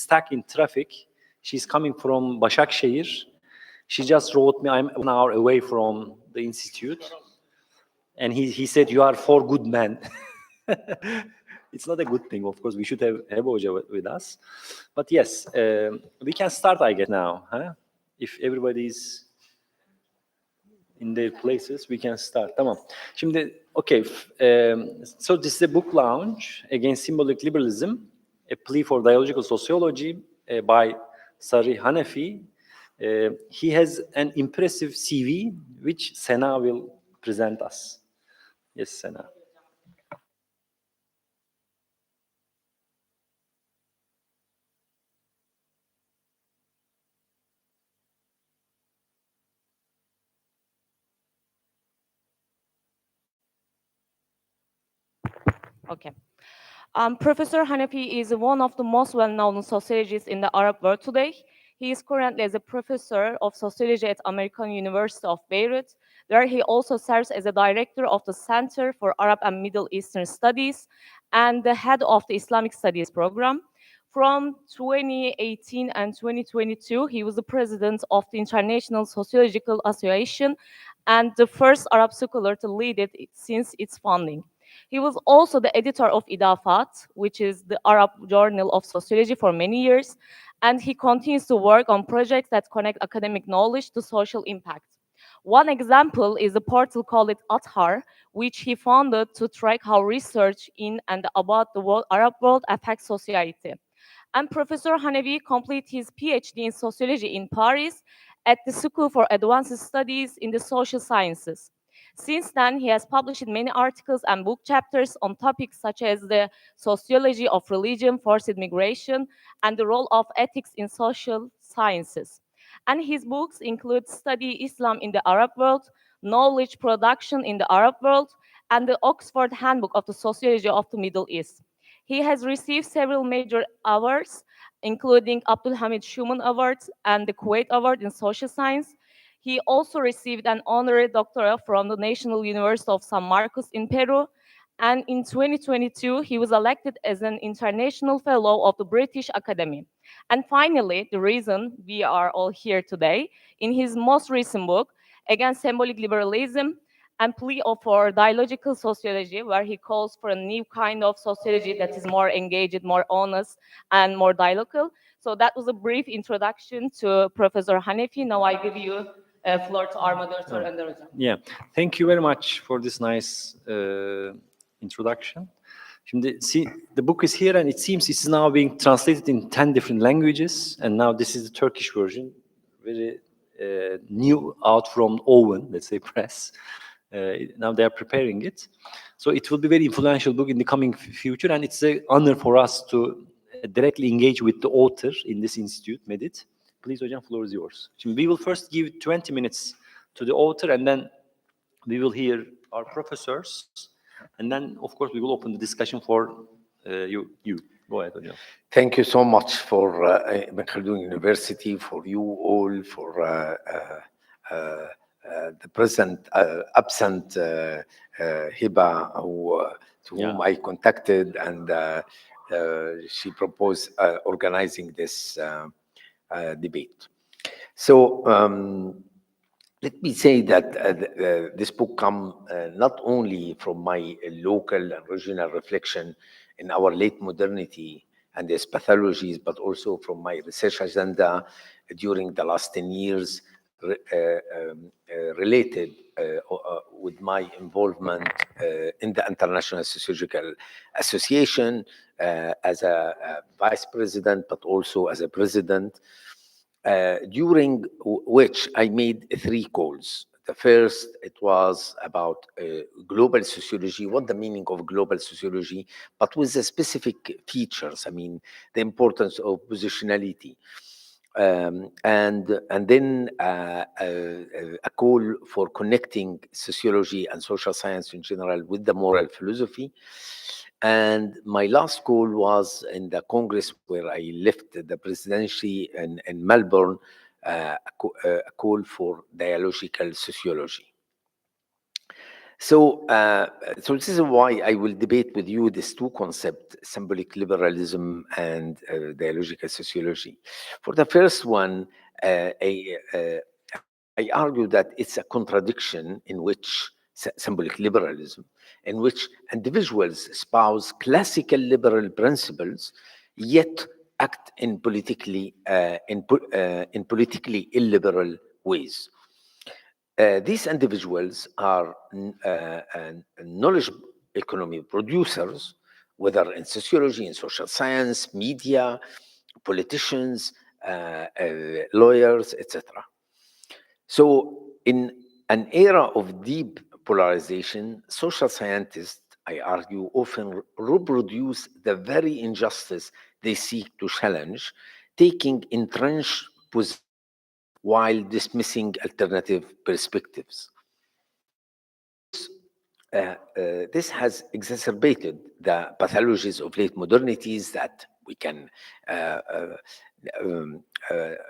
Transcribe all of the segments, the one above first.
stuck in traffic. She's coming from Başakşehir. She just wrote me, I'm 1 hour away from the institute. And he said, you are 4 good men. It's not a good thing, of course. We should have Hoca with us. But yes, we can start, I guess, now. Huh? If everybody's in their places, we can start. Tamam. Şimdi, okay. So this is a book launch against symbolic liberalism, a plea for dialogical sociology by Sari Hanefi. He has an impressive CV, which Sena will present us. Yes, Sena. Okay. Professor Hanefi is one of the most well-known sociologists in the Arab world today. He is currently as a professor of sociology at American University of Beirut, where he also serves as a director of the Center for Arab and Middle Eastern Studies and the head of the Islamic Studies program. From 2018 and 2022, he was the president of the International Sociological Association and the first Arab scholar to lead it since its founding. He was also the editor of İttifakı, which is the Arab journal of sociology, for many years, and he continues to work on projects that connect academic knowledge to social impact. One example is a portal called Athar, which he founded to track how research in and about the Arab world affects society. And Professor Hanefi completed his PhD in sociology in Paris at the School for Advanced Studies in the Social Sciences. Since then, he has published many articles and book chapters on topics such as the sociology of religion, forced migration, and the role of ethics in social sciences. And his books include Study Islam in the Arab World, Knowledge Production in the Arab World, and the Oxford Handbook of the Sociology of the Middle East. He has received several major awards, including Abdul Hamid Schuman Award and the Kuwait Award in Social Science. He also received an honorary doctorate from the National University of San Marcos in Peru. And in 2022, he was elected as an international fellow of the British Academy. And finally, the reason we are all here today, in his most recent book, Against Symbolic Liberalism, and plea for dialogical sociology, where he calls for a new kind of sociology that is more engaged, more honest, and more dialogical. So that was a brief introduction to Professor Hanefi. Now I give you floor to our moderator, Önder Hocam. Yeah, thank you very much for this nice introduction. See, the book is here, and it seems it's now being translated in 10 different languages, and now this is the Turkish version, very new out from Owen, let's say, press. Now they are preparing it. So it will be a very influential book in the coming future, and it's an honor for us to directly engage with the author in this institute, Medit. Please, Hocam, floor is yours. We will first give 20 minutes to the author, and then we will hear our professors, and then, of course, we will open the discussion for you. Go ahead, Hocam. Thank you so much for Ibn Khaldun University, for you all, for the present, absent Hiba, to whom I contacted, and she proposed organizing this debate. So let me say that this book comes not only from my local and regional reflection in our late modernity and its pathologies, but also from my research agenda during the last 10 years related with my involvement in the International Sociological Association as a vice president, but also as a president, during which I made 3 calls. The first, it was about global sociology, what the meaning of global sociology, but with the specific features, I mean, the importance of positionality. And then a call for connecting sociology and social science in general with the moral philosophy. And my last call was in the Congress where I left the presidency in Melbourne, a call for dialogical sociology. So this is why I will debate with you these two concepts, symbolic liberalism and dialogical sociology. For the first one, I argue that it's a contradiction in which symbolic liberalism, in which individuals espouse classical liberal principles, yet act in politically illiberal ways. These individuals are knowledge economy producers, whether in sociology, in social science, media, politicians, lawyers, etc. So in an era of deep polarization, social scientists, I argue, often reproduce the very injustice they seek to challenge, taking entrenched positions while dismissing alternative perspectives. This has exacerbated the pathologies of late modernities that we can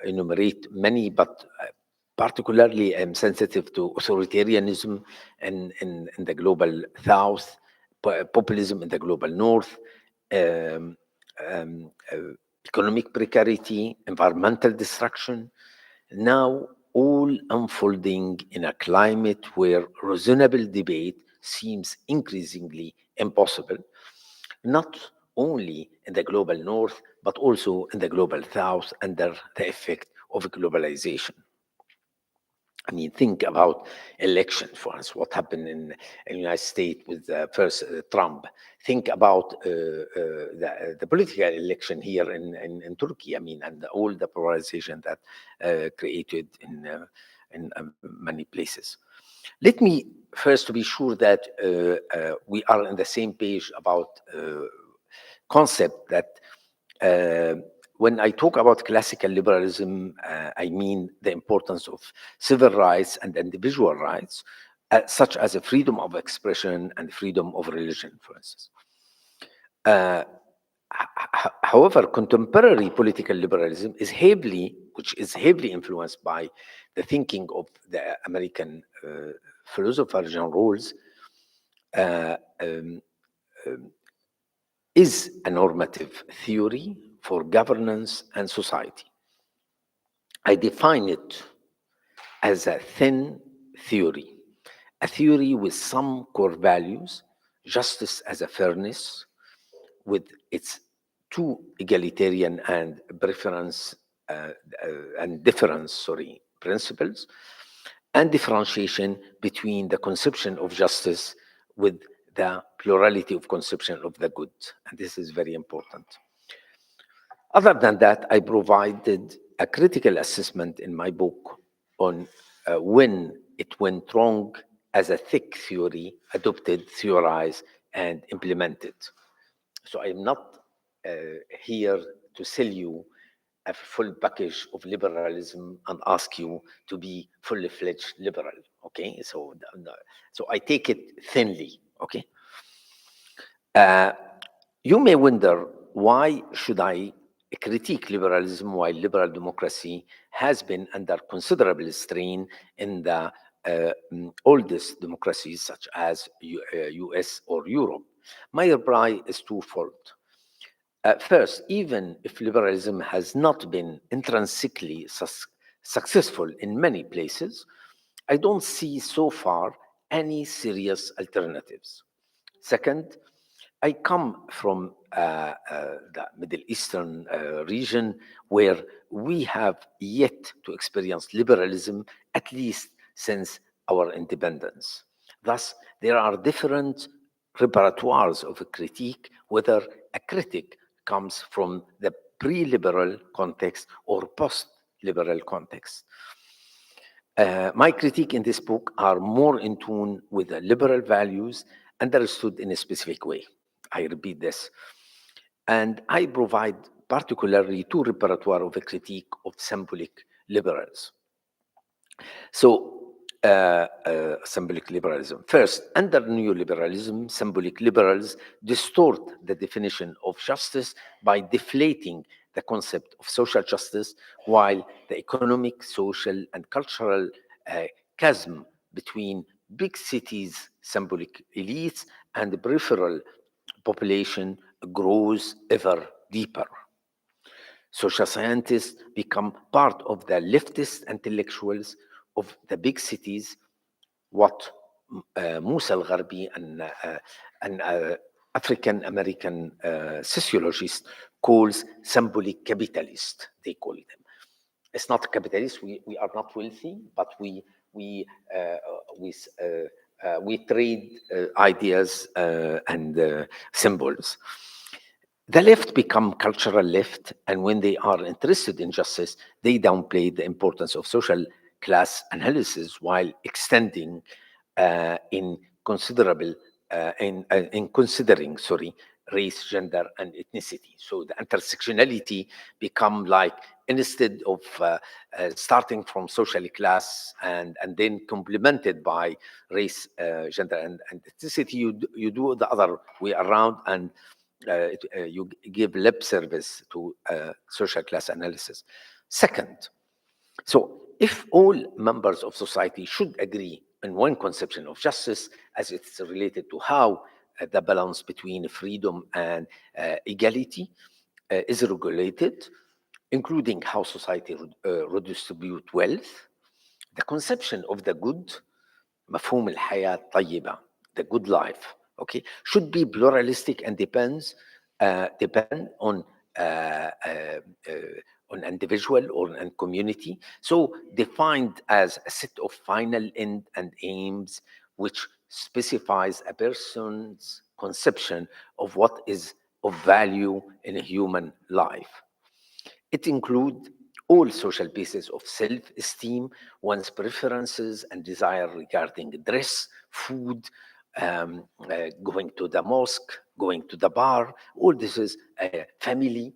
enumerate many, but particularly I'm sensitive to authoritarianism in the global south, populism in the global north, economic precarity, environmental destruction, now all unfolding in a climate where reasonable debate seems increasingly impossible, not only in the global north, but also in the global south under the effect of globalization. I mean, think about election, for instance, what happened in the United States with first Trump. Think about the political election here in Turkey, I mean, and all the polarization that created in many places. Let me first to be sure that we are on the same page about concept that when I talk about classical liberalism, I mean the importance of civil rights and individual rights, such as a freedom of expression and freedom of religion, for instance. However, contemporary political liberalism is which is heavily influenced by the thinking of the American philosopher John Rawls, is a normative theory for governance and society. I define it as a thin theory, a theory with some core values, justice as a fairness, with its two egalitarian and difference principles, and differentiation between the conception of justice with the plurality of conception of the good. And this is very important. Other than that, I provided a critical assessment in my book on when it went wrong as a thick theory, adopted, theorized, and implemented. So I'm not here to sell you a full package of liberalism and ask you to be fully fledged liberal. Okay, so I take it thinly. Okay, you may wonder, why should I critique liberalism while liberal democracy has been under considerable strain in the oldest democracies such as US or Europe? My reply is twofold. First, even if liberalism has not been intrinsically successful in many places, I don't see so far any serious alternatives. Second, I come from the Middle Eastern region where we have yet to experience liberalism, at least since our independence. Thus, there are different repertoires of a critique, whether a critic comes from the pre-liberal context or post-liberal context. My critique in this book are more in tune with the liberal values understood in a specific way. I repeat this. And I provide particularly two repertoire of a critique of symbolic liberals. So, symbolic liberalism. First, under neoliberalism, symbolic liberals distort the definition of justice by deflating the concept of social justice, while the economic, social, and cultural chasm between big cities, symbolic elites, and the peripheral population grows ever deeper. Social scientists become part of the leftist intellectuals of the big cities, what Musa al-Gharbi, an African American sociologist, calls symbolic capitalist. They call them. It's not capitalist. We are not wealthy, but we trade ideas and symbols. The left become cultural left, and when they are interested in justice, they downplay the importance of social class analysis while extending in considering race, gender, and ethnicity. So the intersectionality become like, instead of starting from social class and then complemented by race, gender, and ethnicity, you do the other way around, and you give lip service to social class analysis. Second, so if all members of society should agree on one conception of justice as it's related to how the balance between freedom and equality is regulated, including how society redistribute wealth, the conception of the good, مفهوم الحياة الطيبة, the good life, okay, should be pluralistic and depend on individual or on community. So defined as a set of final end and aims which specifies a person's conception of what is of value in a human life. It includes all social bases of self-esteem, one's preferences and desire regarding dress, food, going to the mosque, going to the bar. All this is family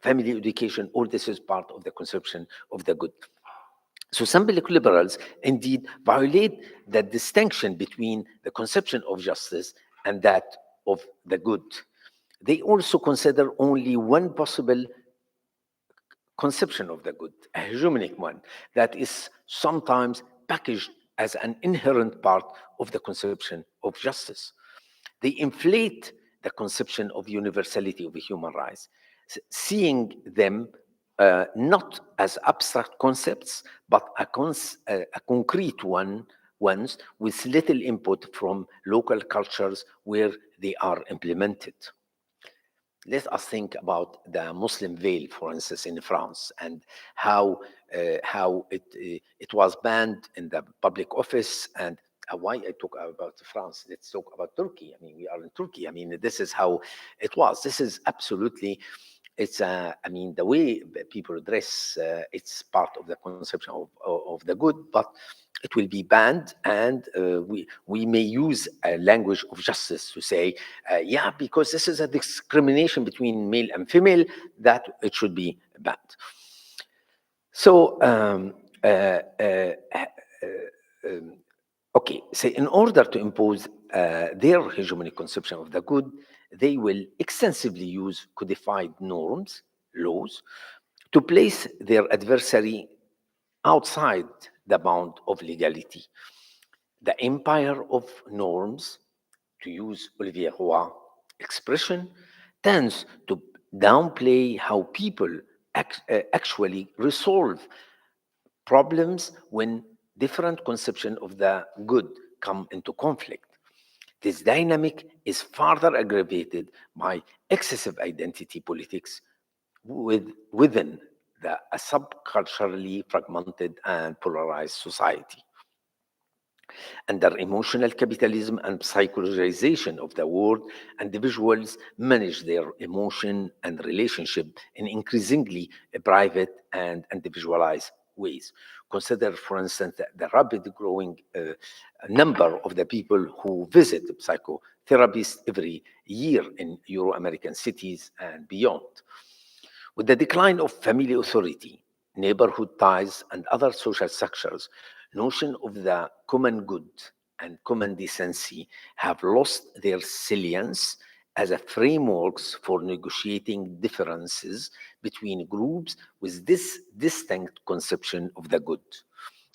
education. All this is part of the conception of the good. So symbolic liberals indeed violate the distinction between the conception of justice and that of the good. They also consider only one possible conception of the good, a hegemonic one, that is sometimes packaged as an inherent part of the conception of justice. They inflate the conception of universality of the human rights, seeing them not as abstract concepts, but a concrete ones with little input from local cultures where they are implemented. Let us think about the Muslim veil, for instance, in France, and how it was banned in the public office. And why I talk about France? Let's talk about Turkey. I mean, we are in Turkey. I mean, this is how it was. This is absolutely. It's I mean, the way people dress. It's part of the conception of the good, but it will be banned, and we may use a language of justice to say, yeah, because this is a discrimination between male and female, that it should be banned. So, okay, so in order to impose their hegemonic conception of the good, they will extensively use codified norms, laws, to place their adversary outside the bound of legality. The empire of norms, to use Olivier Roy's expression, tends to downplay how people actually resolve problems when different conceptions of the good come into conflict. This dynamic is further aggravated by excessive identity politics within a subculturally fragmented and polarized society. Under emotional capitalism and psychologization of the world, individuals manage their emotion and relationship in increasingly private and individualized ways. Consider, for instance, the rapid growing number of the people who visit psychotherapists every year in Euro-American cities and beyond. With the decline of family authority, neighborhood ties, and other social structures, notion of the common good and common decency have lost their salience as a frameworks for negotiating differences between groups with this distinct conception of the good.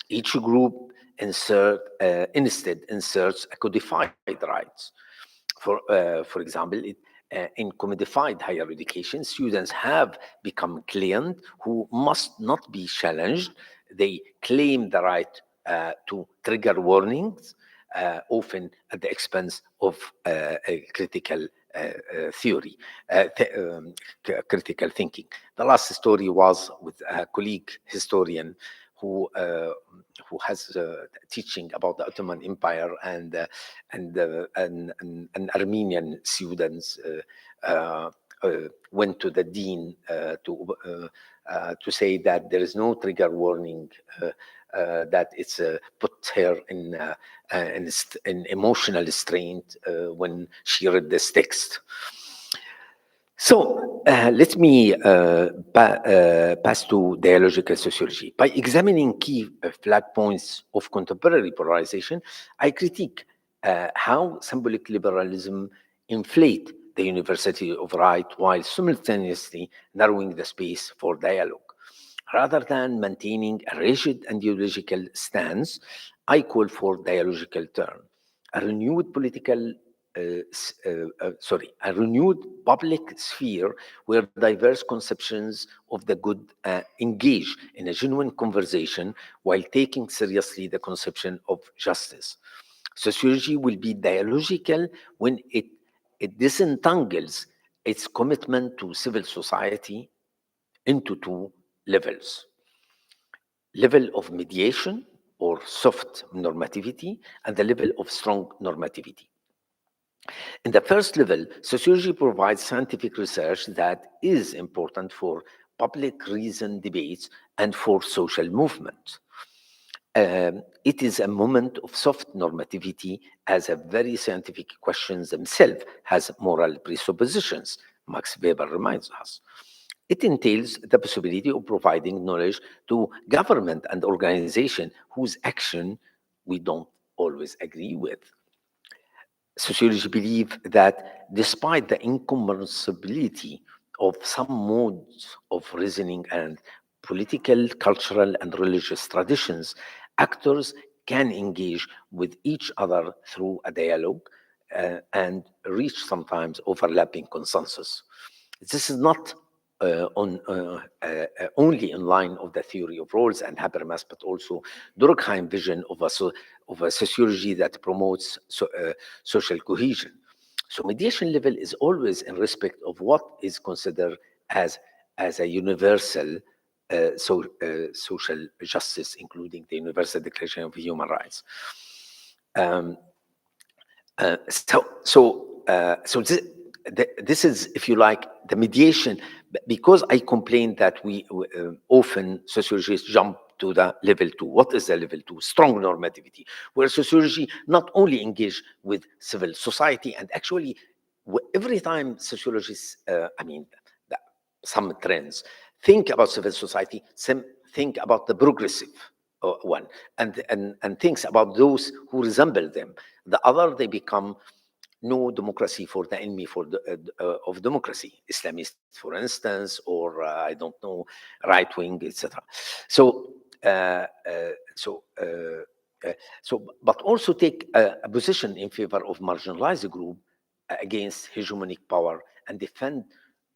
Each group instead inserts a codified rights. For example, in commodified higher education, students have become clients who must not be challenged. They claim the right to trigger warnings, often at the expense of a critical theory, critical thinking. The last story was with a colleague historian who has teaching about the Ottoman Empire, and Armenian students went to the dean to say that there is no trigger warning, that it's put her in emotional restraint when she read this text. So let me pass to dialogical sociology. By examining key flag points of contemporary polarization, I critique how symbolic liberalism inflate the universality of right while simultaneously narrowing the space for dialogue. Rather than maintaining a rigid ideological stance, I call for dialogical turn, a renewed a renewed public sphere where diverse conceptions of the good engage in a genuine conversation while taking seriously the conception of justice. Sociology will be dialogical when it disentangles its commitment to civil society into two levels: level of mediation or soft normativity, and the level of strong normativity. In the first level, sociology provides scientific research that is important for public reason debates and for social movements. It is a moment of soft normativity, as a very scientific questions themselves has moral presuppositions, Max Weber reminds us. It entails the possibility of providing knowledge to government and organization whose action we don't always agree with. Sociology believes that despite the incommensurability of some modes of reasoning and political, cultural, and religious traditions, actors can engage with each other through a dialogue and reach sometimes overlapping consensus. This is not only in line of the theory of roles and Habermas, but also Durkheim vision of a sociology that promotes social cohesion. So mediation level is always in respect of what is considered as a universal social justice, including the Universal Declaration of Human Rights. So this is, if you like, the mediation, because I complain that we often sociologists jump to the level 2. What is the level 2? Strong normativity, where sociology not only engage with civil society, and actually every time sociologists, some trends, think about civil society, some think about the progressive one, and thinks about those who resemble them. The other, they become no democracy for the enemy of democracy, Islamists, for instance, or I don't know, right wing, etc. So, but also take a position in favor of marginalized group against hegemonic power and defend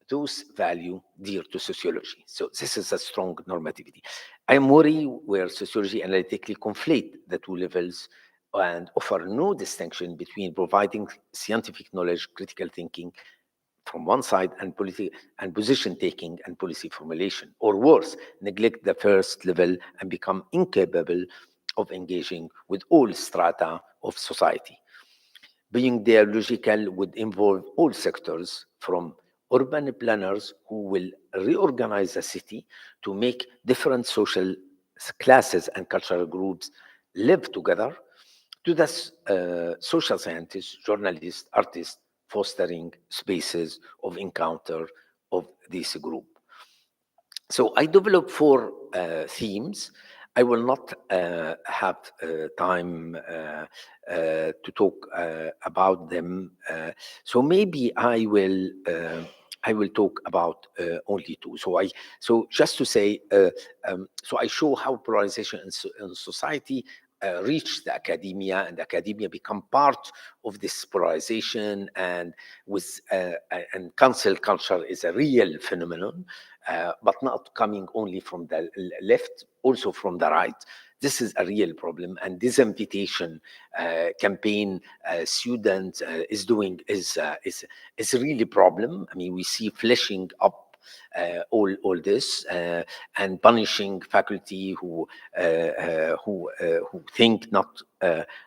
those values dear to sociology. So this is a strong normativity. I am worried where sociology analytically conflate the two levels and offer no distinction between providing scientific knowledge, critical thinking from one side, and position taking and policy formulation, or worse, neglect the first level and become incapable of engaging with all strata of society. Being dialogical would involve all sectors, from urban planners who will reorganize the city to make different social classes and cultural groups live together, to the social scientists, journalists, artists, fostering spaces of encounter of this group. So I developed 4 themes. I will not have time to talk about them. So maybe I will talk about only 2. So just to say, so I show how polarization in society reach the academia, and academia become part of this polarization, and and cancel culture is a real phenomenon, but not coming only from the left, also from the right. This is a real problem, and disinvitation campaign student is doing is really a problem. I mean, we see fleshing up all this and punishing faculty who think not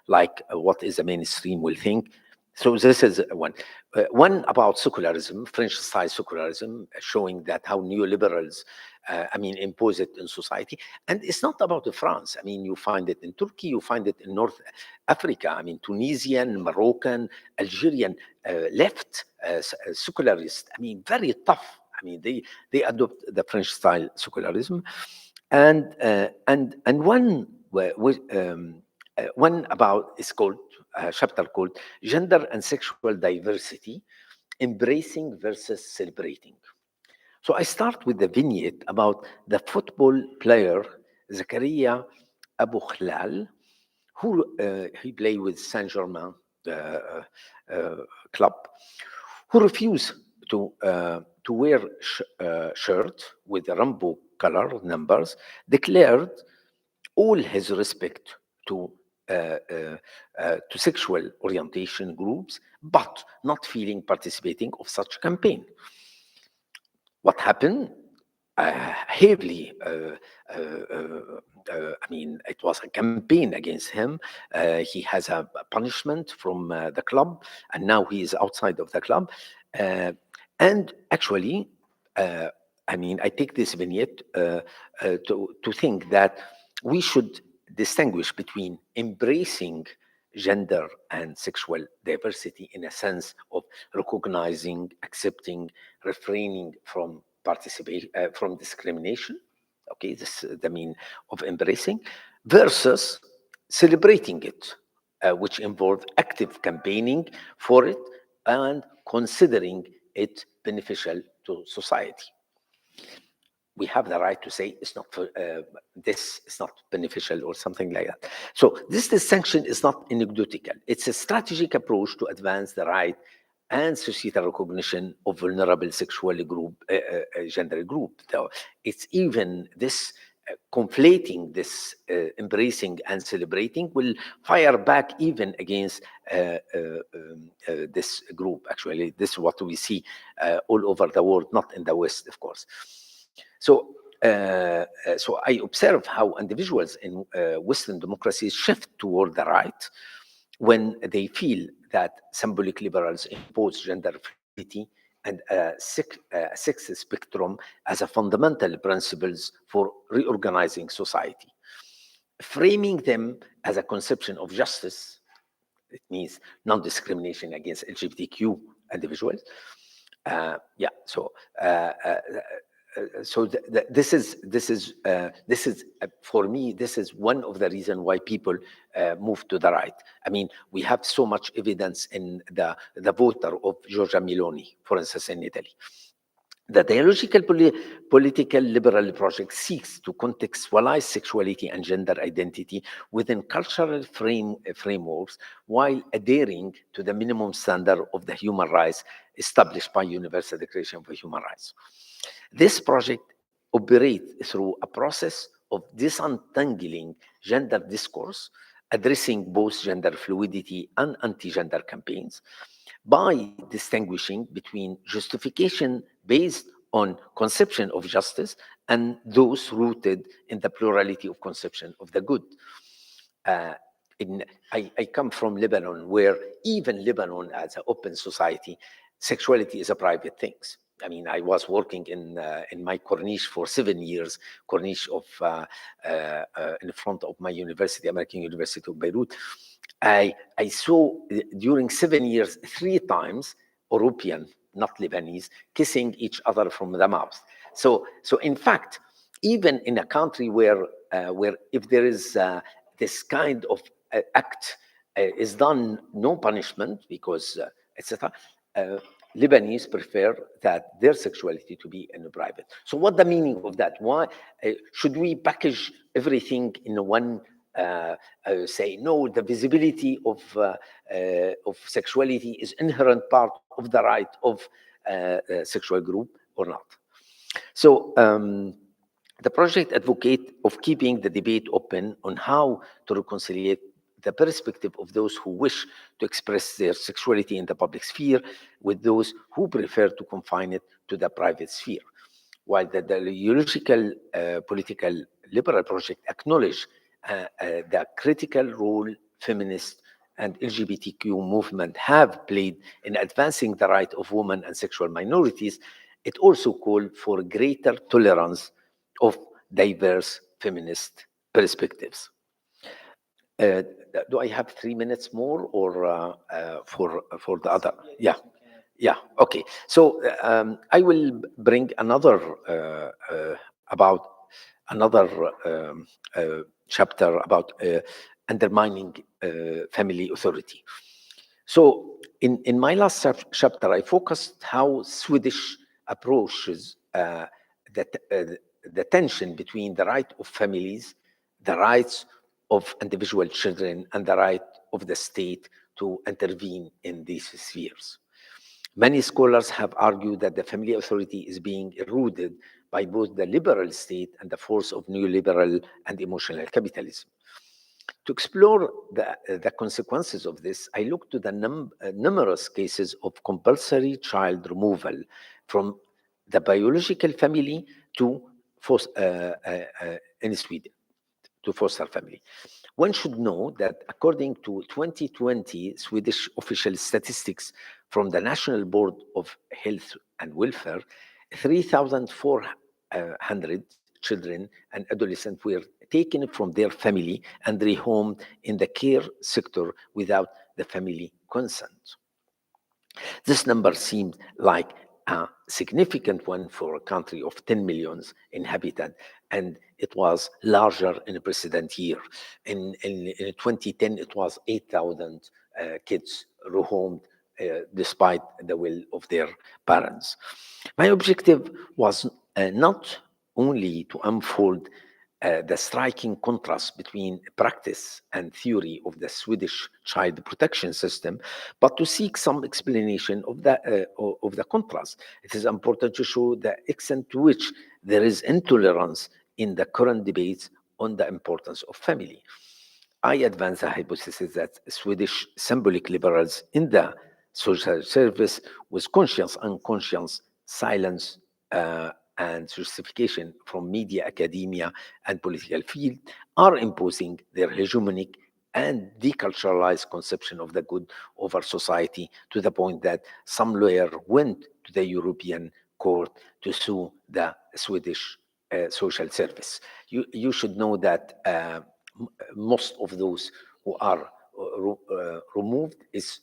like what is the mainstream will think. So this is one. One about secularism, French-style secularism, showing that how neoliberals, impose it in society. And it's not about France. I mean, you find it in Turkey, you find it in North Africa. I mean, Tunisian, Moroccan, Algerian, left secularists. I mean, very tough. I mean, they adopt the French-style secularism, and one about is called a chapter called "Gender and Sexual Diversity: Embracing versus Celebrating." So I start with the vignette about the football player Zakaria Abu Khlal, who he played with Saint-Germain club, who refused to wear shirt with rainbow color numbers, declared all his respect to sexual orientation groups, but not feeling participating of such campaign. What happened? Heavily, it was a campaign against him. He has a punishment from the club, and now he is outside of the club. And actually, I take this vignette to think that we should distinguish between embracing gender and sexual diversity in a sense of recognizing, accepting, refraining from participation, from discrimination. Okay, this is the mean of embracing, versus celebrating it, which involves active campaigning for it and considering it beneficial to society. We have the right to say it's not this is not beneficial or something like that. So this distinction is not anecdotal. It's a strategic approach to advance the right and societal recognition of vulnerable sexual group, gender group. So it's even this conflating this embracing and celebrating will fire back even against this group. Actually, this is what we see all over the world, not in the West, of course. So I observe how individuals in Western democracies shift toward the right when they feel that symbolic liberals impose gender fluidity and a sex spectrum as a fundamental principles for reorganizing society. Framing them as a conception of justice, it means non-discrimination against LGBTQ individuals. This is for me, this is one of the reasons why people move to the right. I mean, we have so much evidence in the voter of Giorgia Meloni, for instance, in Italy. The dialogical political liberal project seeks to contextualize sexuality and gender identity within cultural frameworks while adhering to the minimum standard of the human rights established by Universal Declaration of Human Rights. This project operates through a process of disentangling gender discourse, addressing both gender fluidity and anti-gender campaigns, by distinguishing between justification based on conception of justice and those rooted in the plurality of conception of the good. I come from Lebanon, where even Lebanon as an open society, sexuality is a private thing. I mean, I was working in my corniche for 7 years, corniche of in front of my university, American University of Beirut. I saw during 7 years 3 times European, not Lebanese, kissing each other from the mouth. So in fact, even in a country where if there is this kind of act is done, no punishment because etc. Lebanese prefer that their sexuality to be in private. So what the meaning of that? Why should we package everything in one say, no, the visibility of sexuality is inherent part of the right of a sexual group or not. So the project advocates of keeping the debate open on how to reconcile the perspective of those who wish to express their sexuality in the public sphere with those who prefer to confine it to the private sphere. While the ideological political liberal project acknowledge the critical role feminist and LGBTQ movement have played in advancing the right of women and sexual minorities, it also called for greater tolerance of diverse feminist perspectives. Do I have 3 minutes more, or for the other? Yeah. Yeah, okay. So I will bring another about another chapter about undermining family authority. So in my last chapter, I focused how Swedish approaches the tension between the right of families, the rights of individual children, and the right of the state to intervene in these spheres. Many scholars have argued that the family authority is being eroded by both the liberal state and the force of neoliberal and emotional capitalism. To explore the consequences of this, I looked to the numerous cases of compulsory child removal from the biological family to in Sweden, to foster family. One should know that according to 2020 Swedish official statistics from the National Board of Health and Welfare, 3,400 children and adolescents were taken from their family and rehomed in the care sector without the family consent. This number seemed like a significant one for a country of 10 million inhabitants, and it was larger in a precedent year. In 2010, it was 8,000 kids rehomed despite the will of their parents. My objective was not only to unfold the striking contrast between practice and theory of the Swedish child protection system, but to seek some explanation of the contrast. It is important to show the extent to which there is intolerance in the current debates on the importance of family. I advance the hypothesis that Swedish symbolic liberals in the social service, with conscious, unconscious silence and justification from media, academia, and political field, are imposing their hegemonic and deculturalized conception of the good over society, to the point that some lawyer went to the European court to sue the Swedish social service. You should know that most of those who are removed is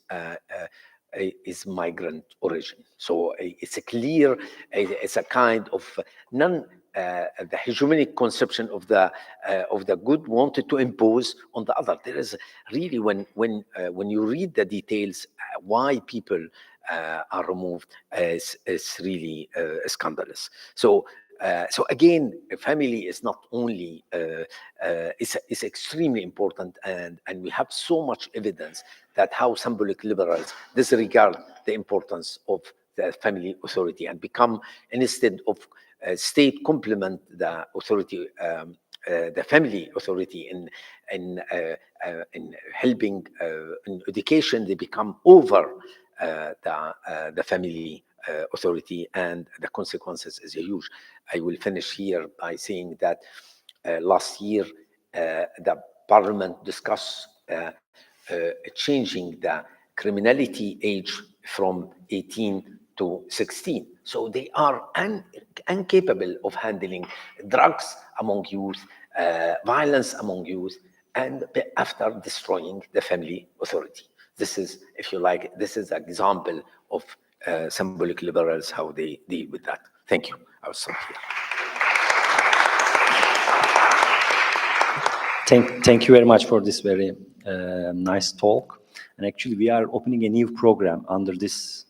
migrant origin. So it's a clear, it's a kind of the hegemonic conception of the good wanted to impose on the other. There is really, when you read the details, why people are removed is really scandalous. So again, family is not only is extremely important, and we have so much evidence that how symbolic liberals disregard the importance of the family authority and become, instead of state complement the authority, the family authority in helping in education, they become over the family authority, and the consequences is huge. I will finish here by saying that last year the parliament discussed changing the criminality age from 18 to 16. So they are incapable of handling drugs among youth, violence among youth, and after destroying the family authority. This is, if you like, this is an example of symbolic liberals, how they deal with that. Thank you. I will stop here. Thank you very much for this very nice talk. And actually, we are opening a new program under this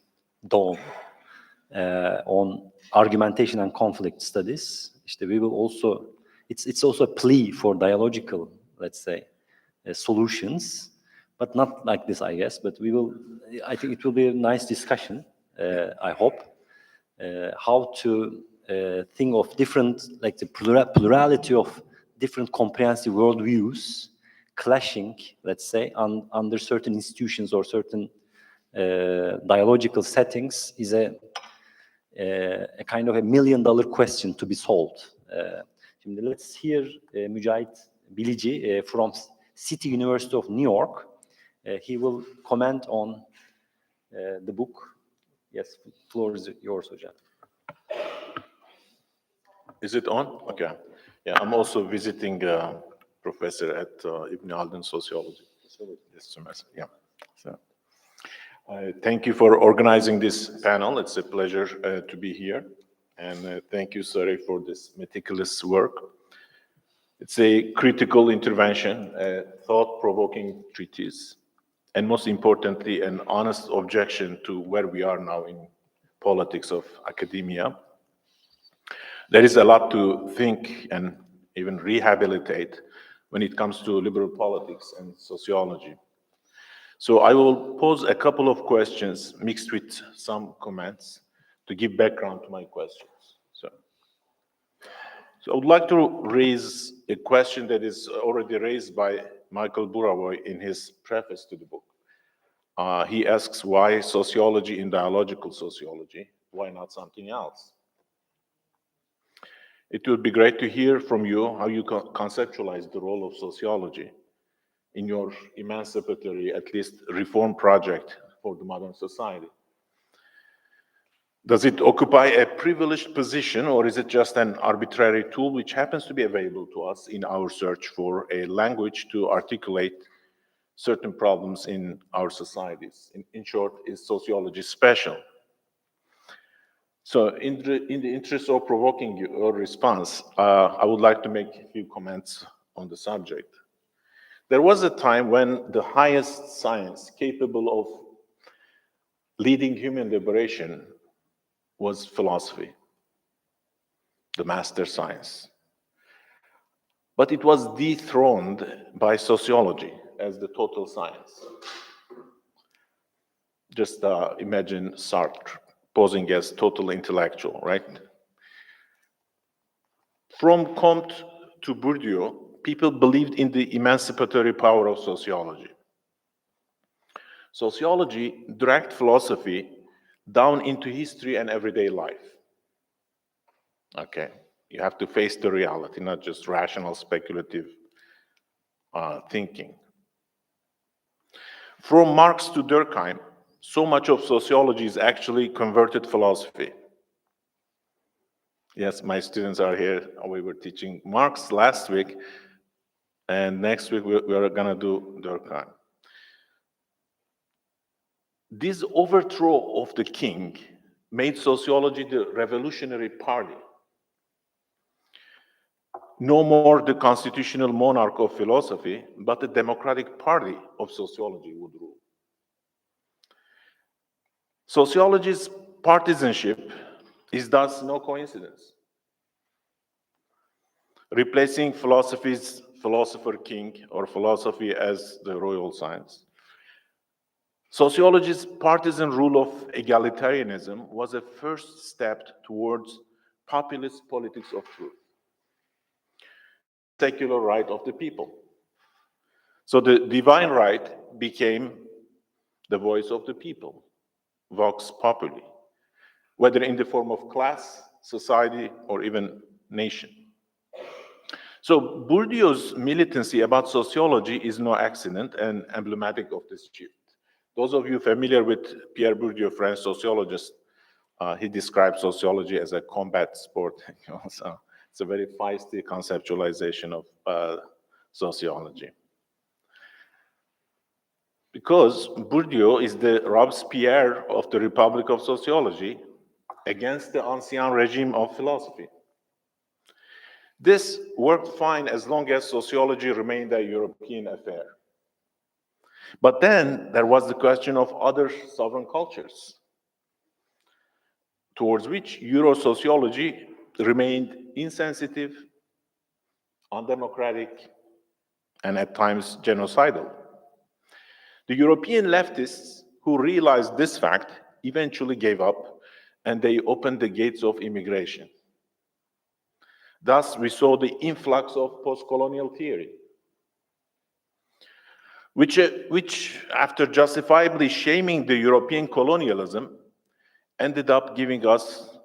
dome on argumentation and conflict studies. We will also, it's also a plea for dialogical, let's say, solutions, but not like this, I guess. But I think it will be a nice discussion, I hope, how to think of different, like the plurality of different comprehensive worldviews clashing, let's say, under certain institutions or certain dialogical settings is a kind of $1 million question to be solved. Şimdi let's hear Mücahit Bilici from City University of New York. He will comment on the book. Yes, floor is yours, Hocam. Is it on? Okay. Yeah, I'm also visiting professor at Ibn Haldun Sociology this semester. Yeah. So, thank you for organizing this panel. It's a pleasure to be here. And thank you, Sari, for this meticulous work. It's a critical intervention, a thought-provoking treatise, and most importantly, an honest objection to where we are now in politics of academia. There is a lot to think and even rehabilitate when it comes to liberal politics and sociology. So I will pose a couple of questions mixed with some comments to give background to my questions. So I would like to raise a question that is already raised by Michael Burawoy in his preface to the book. He asks, why sociology in dialogical sociology? Why not something else? It would be great to hear from you how you conceptualize the role of sociology in your emancipatory, at least reform project for the modern society. Does it occupy a privileged position, or is it just an arbitrary tool which happens to be available to us in our search for a language to articulate certain problems in our societies? In short, is sociology special? So in the interest of provoking your response, I would like to make a few comments on the subject. There was a time when the highest science capable of leading human liberation was philosophy, the master science. But it was dethroned by sociology as the total science. Just imagine Sartre posing as total intellectual, right? From Comte to Bourdieu, people believed in the emancipatory power of sociology. Sociology dragged philosophy down into history and everyday life. Okay, you have to face the reality, not just rational, speculative thinking. From Marx to Durkheim, so much of sociology is actually converted philosophy. Yes, my students are here. We were teaching Marx last week, and next week we are going to do Durkheim. This overthrow of the king made sociology the revolutionary party. No more the constitutional monarch of philosophy, but the democratic party of sociology would rule. Sociology's partisanship is thus no coincidence. Replacing philosophy's philosopher king or philosophy as the royal science, sociology's partisan rule of egalitarianism was a first step towards populist politics of truth, secular right of the people. So the divine right became the voice of the people, vox populi, whether in the form of class, society, or even nation. So Bourdieu's militancy about sociology is no accident and emblematic of this shift. Those of you familiar with Pierre Bourdieu, French sociologist, he describes sociology as a combat sport. So it's a very feisty conceptualization of sociology. Because Bourdieu is the Robespierre of the Republic of Sociology against the ancien regime of philosophy. This worked fine as long as sociology remained a European affair. But then there was the question of other sovereign cultures, towards which Euro-sociology remained insensitive, undemocratic, and at times genocidal. The European leftists who realized this fact eventually gave up, and they opened the gates of immigration. Thus, we saw the influx of post-colonial theory, which, after justifiably shaming the European colonialism, ended up giving us,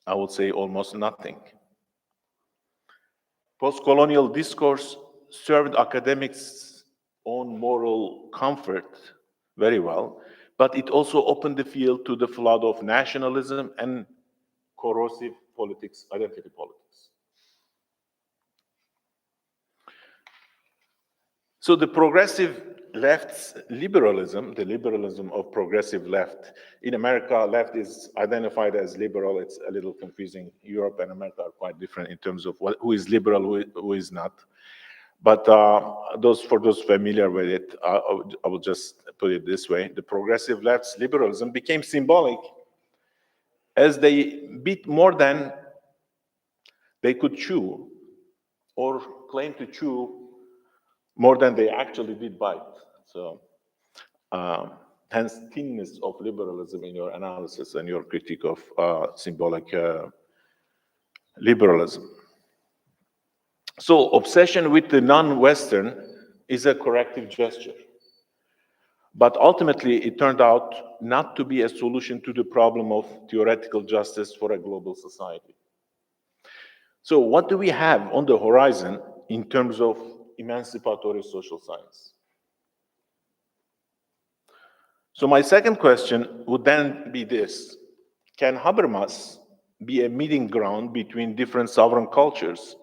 I would say, almost nothing. Post-colonial discourse served academics' own moral comfort very well, but it also opened the field to the flood of nationalism and corrosive politics, identity politics. So the progressive left's liberalism, the liberalism of progressive left, in America, left is identified as liberal. It's a little confusing. Europe and America are quite different in terms of who is liberal, who is not. But for those familiar with it, I will just put it this way. The progressive left's liberalism became symbolic as they bit more than they could chew, or claim to chew more than they actually did bite. So, hence thinness of liberalism in your analysis and your critique of symbolic liberalism. So, obsession with the non-Western is a corrective gesture. But ultimately, it turned out not to be a solution to the problem of theoretical justice for a global society. So what do we have on the horizon in terms of emancipatory social science? So my second question would then be this: can Habermas be a meeting ground between different sovereign cultures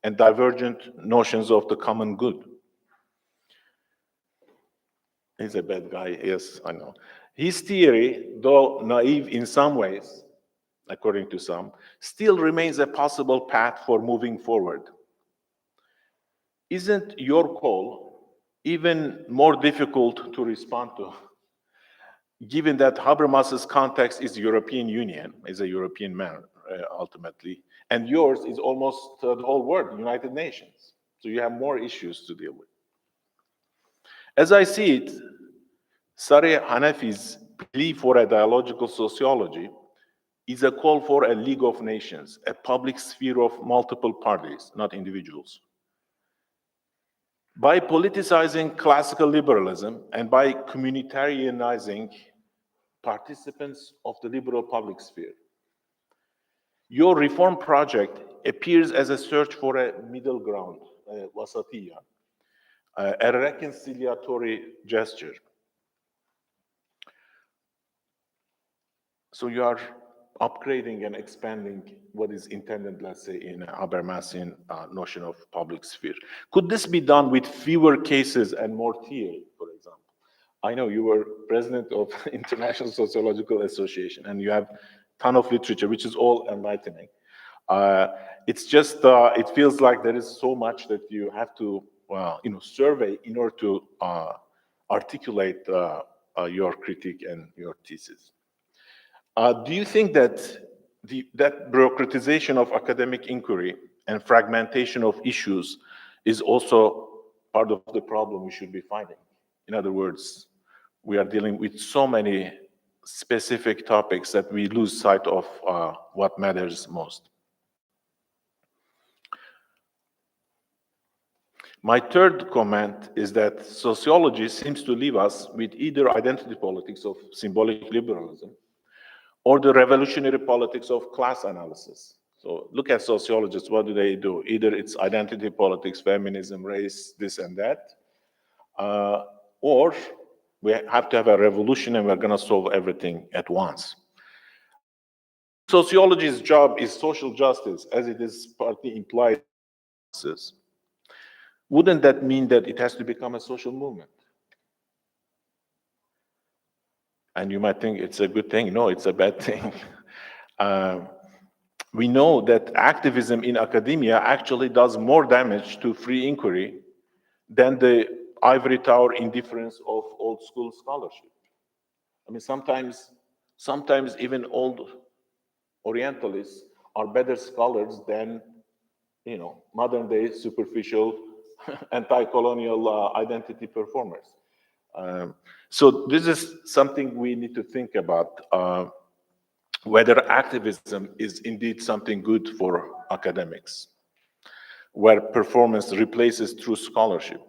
and divergent notions of the common good? He's a bad guy, yes, I know. His theory, though naive in some ways, according to some, still remains a possible path for moving forward. Isn't your call even more difficult to respond to, given that Habermas's context is European Union, is a European man, ultimately, and yours is almost the whole world, United Nations. So you have more issues to deal with. As I see it, Sari Hanefi's plea for a dialogical sociology is a call for a League of Nations, a public sphere of multiple parties, not individuals. By politicizing classical liberalism and by communitarianizing participants of the liberal public sphere, your reform project appears as a search for a middle ground, a wasatiyya, a reconciliatory gesture. So you are upgrading and expanding what is intended, let's say, in a Habermasian notion of public sphere. Could this be done with fewer cases and more theory, for example? I know you were president of International Sociological Association, and you have a ton of literature, which is all enlightening. It's just, it feels like there is so much that you have to, survey in order to articulate your critique and your thesis. Do you think that that bureaucratization of academic inquiry and fragmentation of issues is also part of the problem we should be fighting? In other words, we are dealing with so many specific topics that we lose sight of what matters most. My third comment is that sociology seems to leave us with either identity politics of symbolic liberalism or the revolutionary politics of class analysis. So look at sociologists, what do? Either it's identity politics, feminism, race, this and that, or we have to have a revolution and we're gonna solve everything at once. Sociology's job is social justice, as it is partly implied. Wouldn't that mean that it has to become a social movement? And you might think it's a good thing. No, it's a bad thing. We know that activism in academia actually does more damage to free inquiry than the ivory tower indifference of old school scholarship. I mean, sometimes even old Orientalists are better scholars than, modern day superficial anti-colonial identity performers. So this is something we need to think about, whether activism is indeed something good for academics, where performance replaces true scholarship,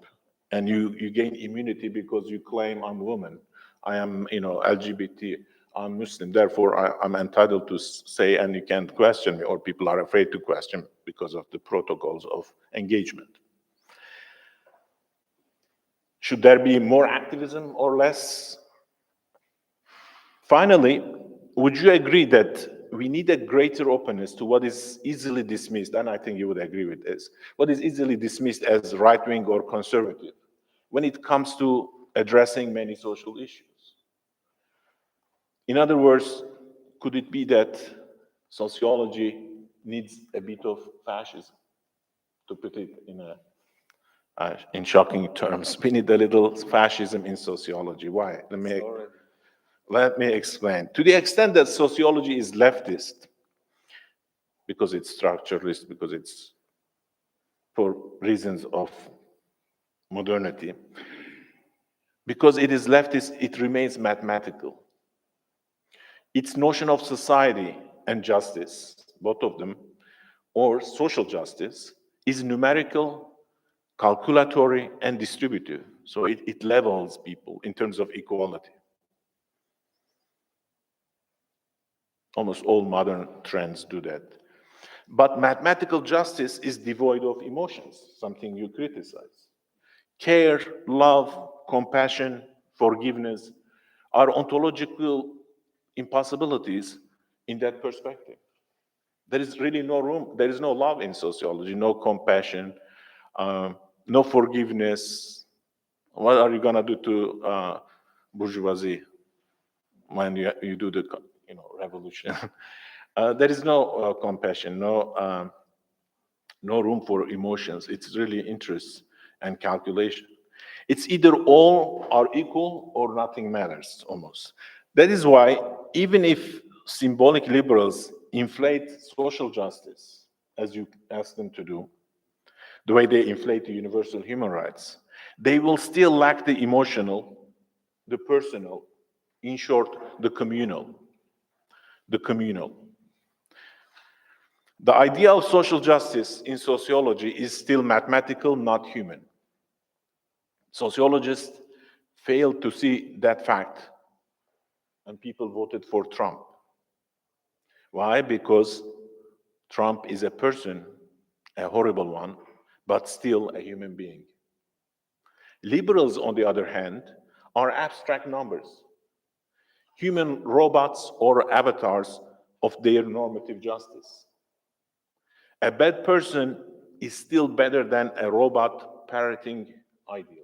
and you gain immunity because you claim I'm woman, I am LGBT, I'm Muslim, therefore I'm entitled to say, and you can't question me, or people are afraid to question because of the protocols of engagement. Should there be more activism or less? Finally, would you agree that we need a greater openness to what is easily dismissed, and I think you would agree with this, what is easily dismissed as right-wing or conservative when it comes to addressing many social issues? In other words, could it be that sociology needs a bit of fascism, to put it in shocking terms? We need a little fascism in sociology. Why? Let me explain. To the extent that sociology is leftist, because it's structuralist, because it's for reasons of modernity, because it is leftist, it remains mathematical. Its notion of society and justice, both of them, or social justice, is numerical, calculatory, and distributive. So it levels people in terms of equality. Almost all modern trends do that. But mathematical justice is devoid of emotions, something you criticize. Care, love, compassion, forgiveness are ontological impossibilities in that perspective. There is really no room, there is no love in sociology, no compassion, no forgiveness. What are you gonna do to bourgeoisie when you do the revolution? There is no compassion, no room for emotions. It's really interest and calculation. It's either all are equal or nothing matters, almost. That is why, even if symbolic liberals inflate social justice, as you ask them to do, the way they inflate the universal human rights, they will still lack the emotional, the personal, in short, the communal. The communal. The idea of social justice in sociology is still mathematical, not human. Sociologists failed to see that fact, and people voted for Trump. Why? Because Trump is a person, a horrible one, but still a human being. Liberals, on the other hand, are abstract numbers, human robots or avatars of their normative justice. A bad person is still better than a robot parroting ideals.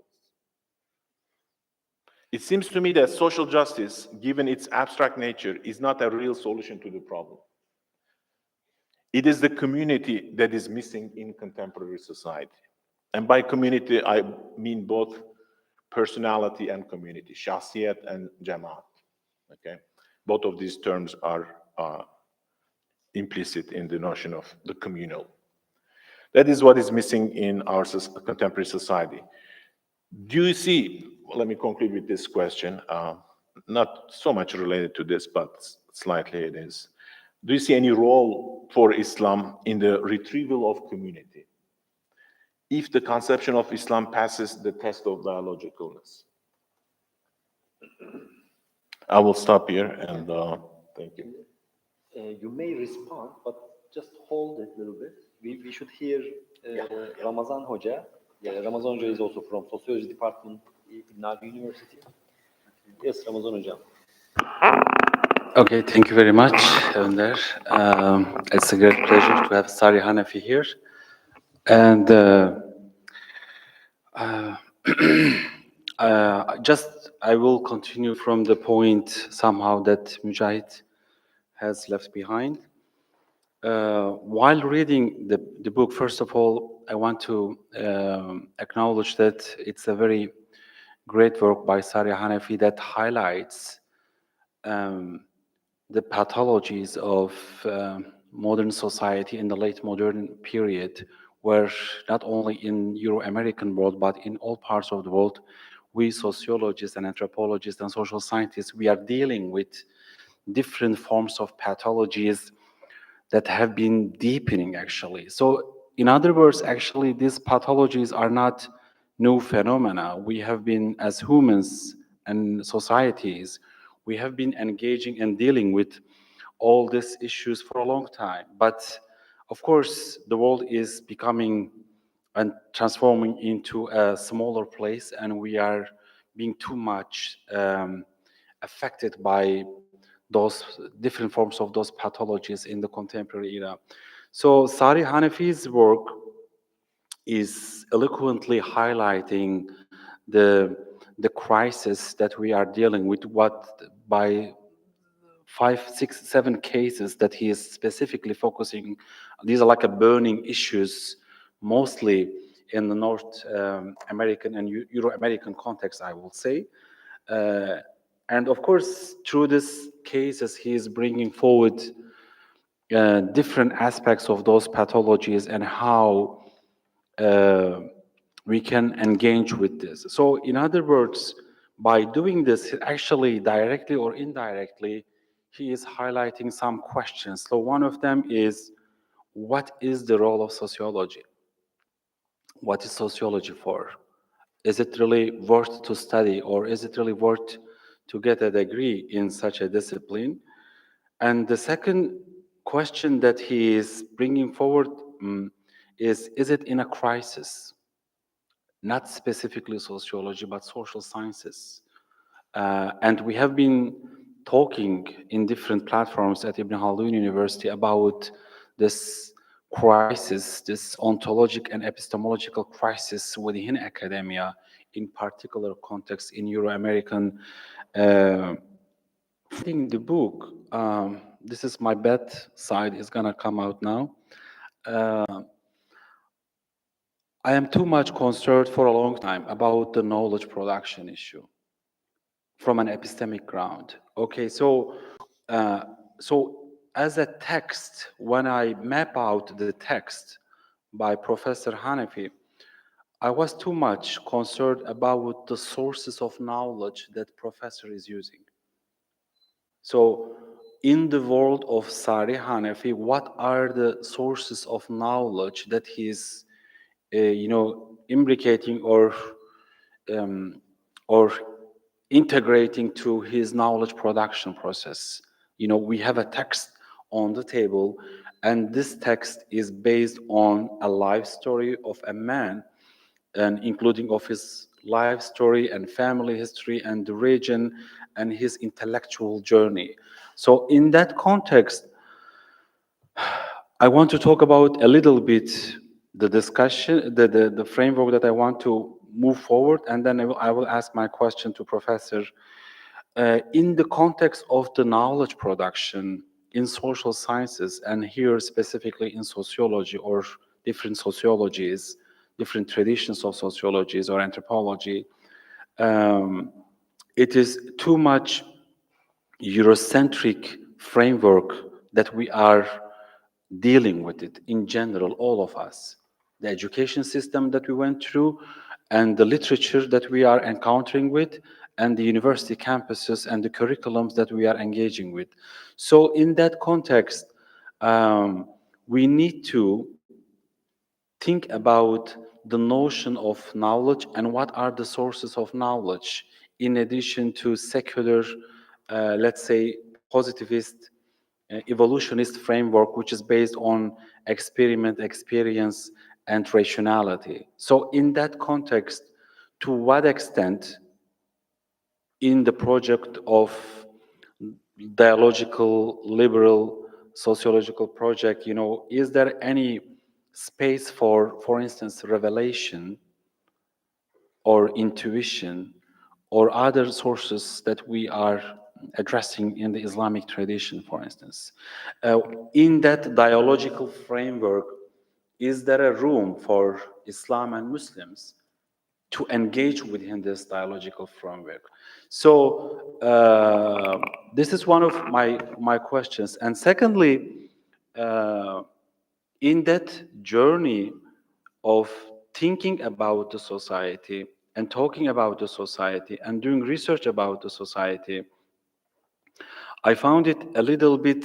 It seems to me that social justice, given its abstract nature, is not a real solution to the problem. It is the community that is missing in contemporary society. And by community, I mean both personality and community, shakhsiyat and jamaat. Okay? Both of these terms are implicit in the notion of the communal. That is what is missing in our contemporary society. Do you see, let me conclude with this question, not so much related to this, but slightly it is. Do you see any role for Islam in the retrieval of community, if the conception of Islam passes the test of dialogicalness? I will stop here and thank you. You may respond, but just hold it a little bit. We should hear Ramazan Hoca. Ramazan Hoca is also from Sociology Department in our university. Yes, Ramazan Hoca. Okay, thank you very much, Önder. It's a great pleasure to have Sari Hanefi here. And I will continue from the point somehow that Mujahid has left behind. While reading the book, first of all, I want to acknowledge that it's a very great work by Sari Hanefi that highlights the pathologies of modern society in the late modern period, where not only in Euro-American world, but in all parts of the world, we sociologists and anthropologists and social scientists, we are dealing with different forms of pathologies that have been deepening actually. So in other words, actually these pathologies are not new phenomena. We have been, as humans and societies, we have been engaging and dealing with all these issues for a long time. But of course, the world is becoming and transforming into a smaller place, and we are being too much affected by those different forms of those pathologies in the contemporary era. So Sari Hanefi's work is eloquently highlighting the crisis that we are dealing with, what by 5, 6, 7 cases that he is specifically focusing. These are like a burning issues, mostly in the North American and Euro-American context, I will say. And of course, through these cases, he is bringing forward different aspects of those pathologies and how we can engage with this. So in other words, by doing this, actually directly or indirectly, he is highlighting some questions. So one of them is, what is the role of sociology? What is sociology for? Is it really worth to study, or is it really worth to get a degree in such a discipline? And the second question that he is bringing forward is it in a crisis? Not specifically sociology, but social sciences. And we have been talking in different platforms at Ibn Khaldun University about this crisis, this ontologic and epistemological crisis within academia, in particular context in Euro-American. Reading the book, this is my bad side, is gonna come out now. I am too much concerned for a long time about the knowledge production issue from an epistemic ground. Okay, so as a text, when I map out the text by Professor Hanefi, I was too much concerned about the sources of knowledge that professor is using. So in the world of Sari Hanefi, what are the sources of knowledge that he's imbricating or integrating to his knowledge production process? We have a text on the table, and this text is based on a life story of a man, and including of his life story and family history and the region and his intellectual journey. So in that context, I want to talk about a little bit the discussion, the framework that I want to move forward, and then I will ask my question to Professor. In the context of the knowledge production in social sciences, and here specifically in sociology or different sociologies, different traditions of sociologies or anthropology, it is too much Eurocentric framework that we are dealing with it in general, all of us. The education system that we went through, and the literature that we are encountering with, and the university campuses and the curriculums that we are engaging with. So in that context, we need to think about the notion of knowledge and what are the sources of knowledge, in addition to secular, let's say, positivist, evolutionist framework, which is based on experiment, experience, and rationality. So in that context, to what extent in the project of dialogical, liberal, sociological project, is there any space for instance, revelation or intuition or other sources that we are addressing in the Islamic tradition, for instance? In that dialogical framework, is there a room for Islam and Muslims to engage within this dialogical framework? So this is one of my questions. And secondly, in that journey, of thinking about the society and talking about the society and doing research about the society, I found it a little bit,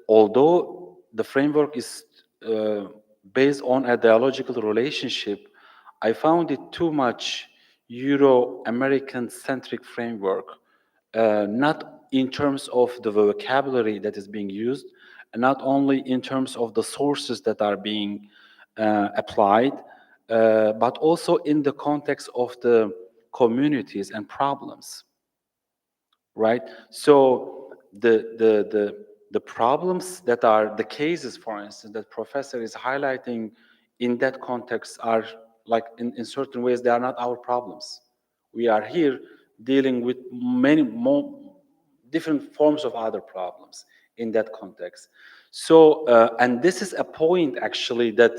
although the framework is based on a dialogical relationship, I found it too much Euro-American centric framework, not in terms of the vocabulary that is being used, and not only in terms of the sources that are being applied, but also in the context of the communities and problems, right? So the problems that are the cases, for instance, that professor is highlighting in that context are like in certain ways they are not our problems. We are here dealing with many more different forms of other problems in that context. So and this is a point actually that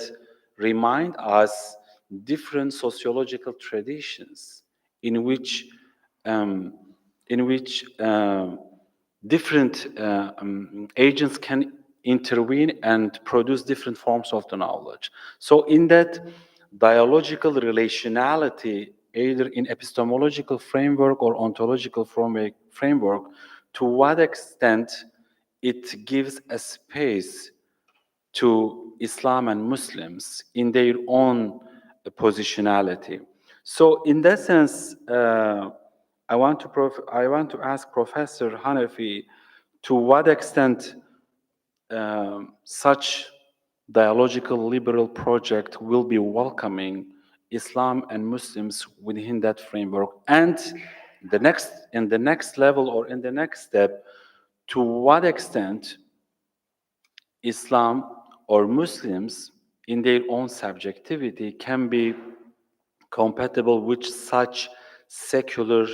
remind us different sociological traditions in which um, different agents can intervene and produce different forms of the knowledge. So in that dialogical relationality, either in epistemological framework or ontological framework, to what extent it gives a space to Islam and Muslims in their own positionality. So in that sense, I want to ask Professor Hanefi to what extent such dialogical liberal project will be welcoming Islam and Muslims within that framework, and in the next level or in the next step, to what extent Islam or Muslims in their own subjectivity can be compatible with such secular,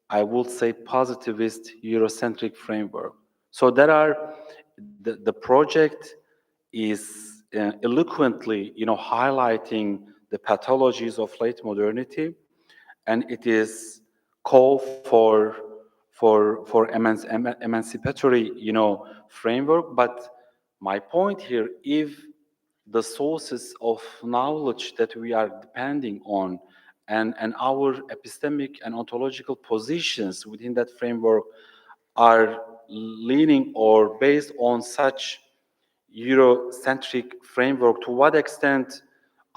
I would say, positivist Eurocentric framework. So there are the project is eloquently, highlighting the pathologies of late modernity, and it is call for emancipatory, framework. But my point here, if the sources of knowledge that we are depending on and our epistemic and ontological positions within that framework are leaning or based on such Eurocentric framework, to what extent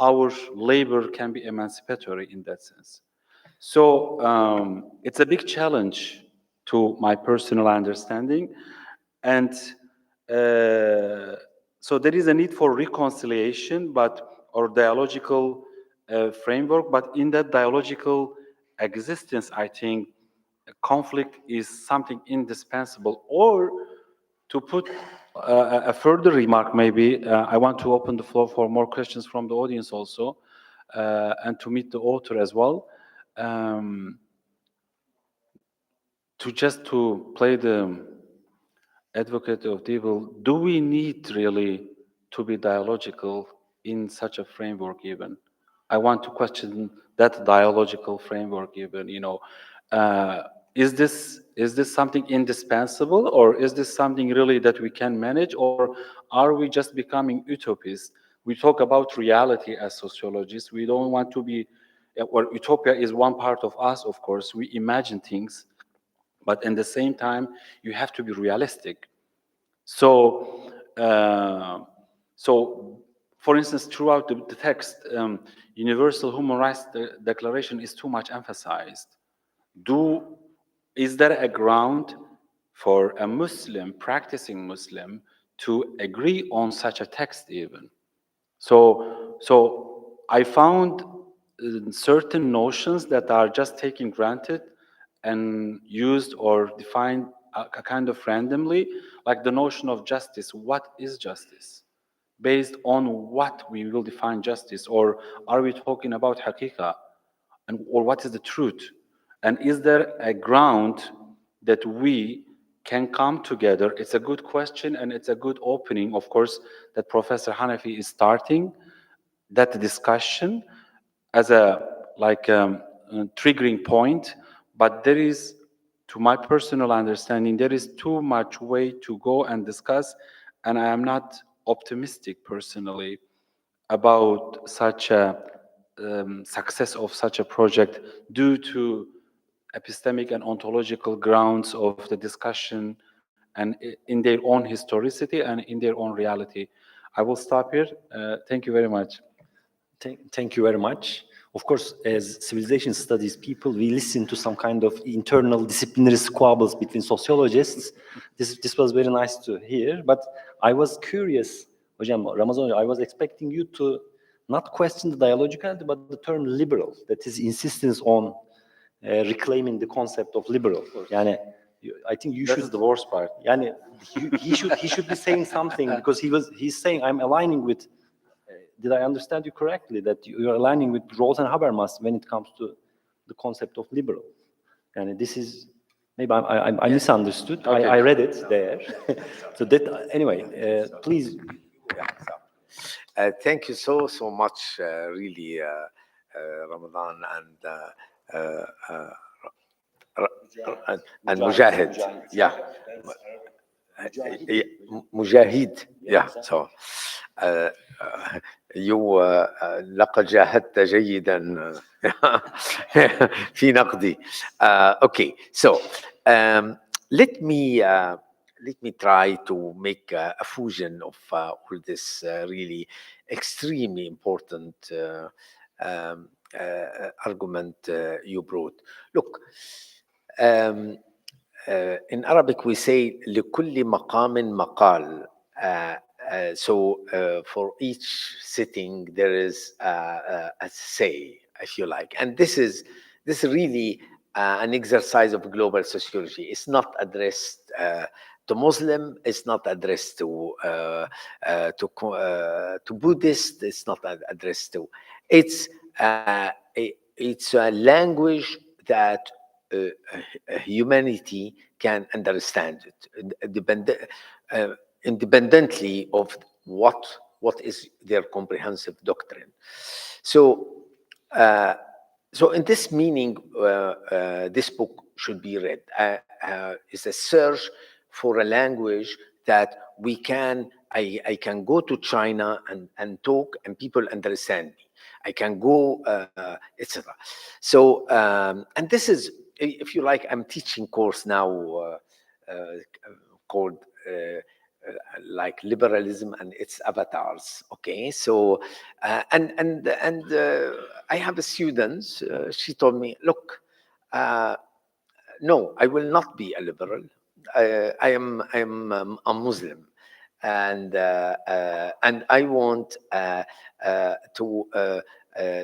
our labor can be emancipatory in that sense. So it's a big challenge to my personal understanding. And so there is a need for reconciliation, or dialogical framework, but in that dialogical existence, I think conflict is something indispensable. Or to put a further remark, maybe, I want to open the floor for more questions from the audience also, and to meet the author as well. To play the advocate of devil, do we need really to be dialogical in such a framework even? I want to question that dialogical framework even, is this something indispensable, or is this something really that we can manage, or are we just becoming utopists? We talk about reality as sociologists. We don't want to be, or utopia is one part of us, of course. We imagine things, but at the same time, you have to be realistic. So, for instance, throughout the text, Universal Human Rights Declaration is too much emphasized. Is there a ground for a Muslim, practicing Muslim, to agree on such a text even? So I found certain notions that are just taken granted and used or defined a kind of randomly, like the notion of justice. What is justice? Based on what we will define justice? Or are we talking about haqiqa? Or what is the truth? And is there a ground that we can come together? It's a good question, and it's a good opening, of course, that Professor Hanefi is starting that discussion as a triggering point. But there is, to my personal understanding, there is too much way to go and discuss, and I am not optimistic personally about such a success of such a project due to epistemic and ontological grounds of the discussion and in their own historicity and in their own reality. I will stop here. Thank you very much. Thank you very much. Of course, as civilization studies people, we listen to some kind of internal disciplinary squabbles between sociologists. This was very nice to hear, but I was curious, Hocam, Ramazan, I was expecting you to not question the dialogicality, but the term liberal, that is insistence on reclaiming the concept of liberal. Yani, I think you should. That's the worst part. Yani, he should be saying something because he's saying I'm aligning with. Did I understand you correctly that you are aligning with Rawls and Habermas when it comes to the concept of liberal? And this is maybe I misunderstood. Okay. I read it there. So that anyway, please. Thank you so much, really, Ramadan and Mujahid. Yeah. Mujahid. Yeah. So. You لقد جاهدت جيدا في نقدي. Okay, so let me try to make a fusion of all this really extremely important argument you brought. Look, in Arabic we say لكل مقام مقال. So for each sitting there is a say, if you like, and this is really an exercise of global sociology. It's not addressed to Muslim. It's not addressed to Buddhist. It's not addressed to. It's a language that humanity can understand it. Independently of what is their comprehensive doctrine. So in this meaning, this book should be read. It's a search for a language that I can go to China and talk and people understand me. I can go, etc. So, and this is, if you like, I'm teaching course now called like liberalism and its avatars. Okay, so and I have a student. She told me, look, no, I will not be a liberal. I am a Muslim, and I want to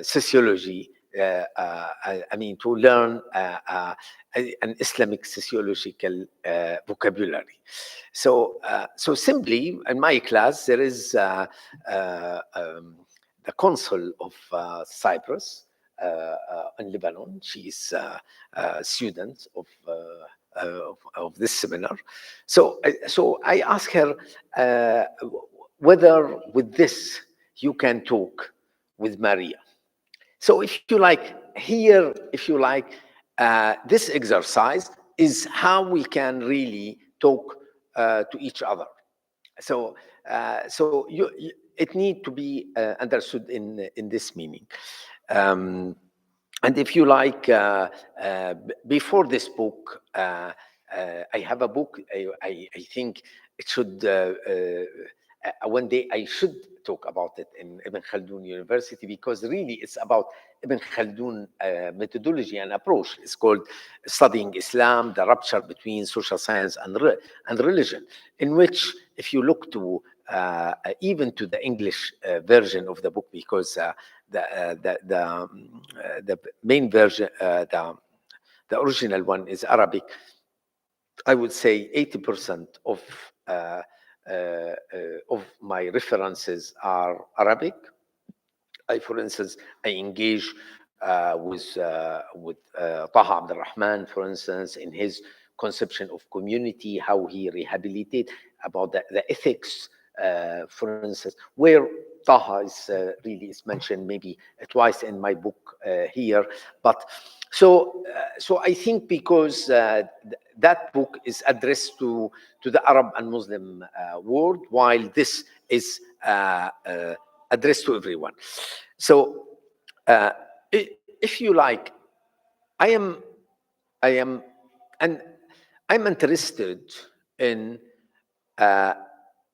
sociology. I mean, to learn an Islamic sociological vocabulary. So simply in my class there is the consul of Cyprus in Lebanon. She is a student of this seminar. So I asked her whether with this you can talk with Maria. So if you like, here, if you like, this exercise is how we can really talk to each other. So it needs to be understood in this meaning. And if you like, before this book, I have a book. I think it should one day I should talk about it in Ibn Khaldun University, because really it's about Ibn Khaldun methodology and approach. It's called Studying Islam, the Rupture Between Social Science and Religion, in which if you look to even to the English version of the book, because the main version, the original one is Arabic, I would say 80% of my references are Arabic. For instance, I engage with Taha Abdul Rahman, for instance, in his conception of community, how he rehabilitates, about the ethics, for instance, where Taha is really is mentioned maybe twice in my book here. But so I think because that book is addressed to the Arab and Muslim world, while this is addressed to everyone. So, if you like, I'm interested in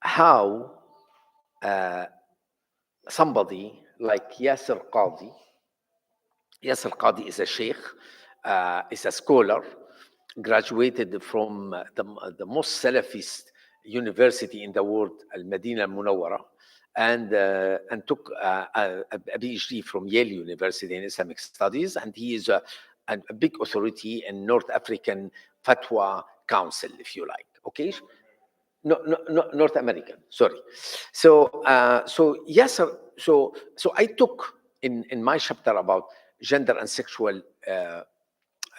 how somebody like Yasser Qadi is a sheikh, is a scholar, graduated from the most Salafist university in the world, Al-Madinah Al-Munawwara, and took a PhD from Yale University in Islamic Studies, and he is a big authority in North African Fatwa Council, if you like. Okay, no, North American. Sorry. So yes, so I took in my chapter about gender and sexual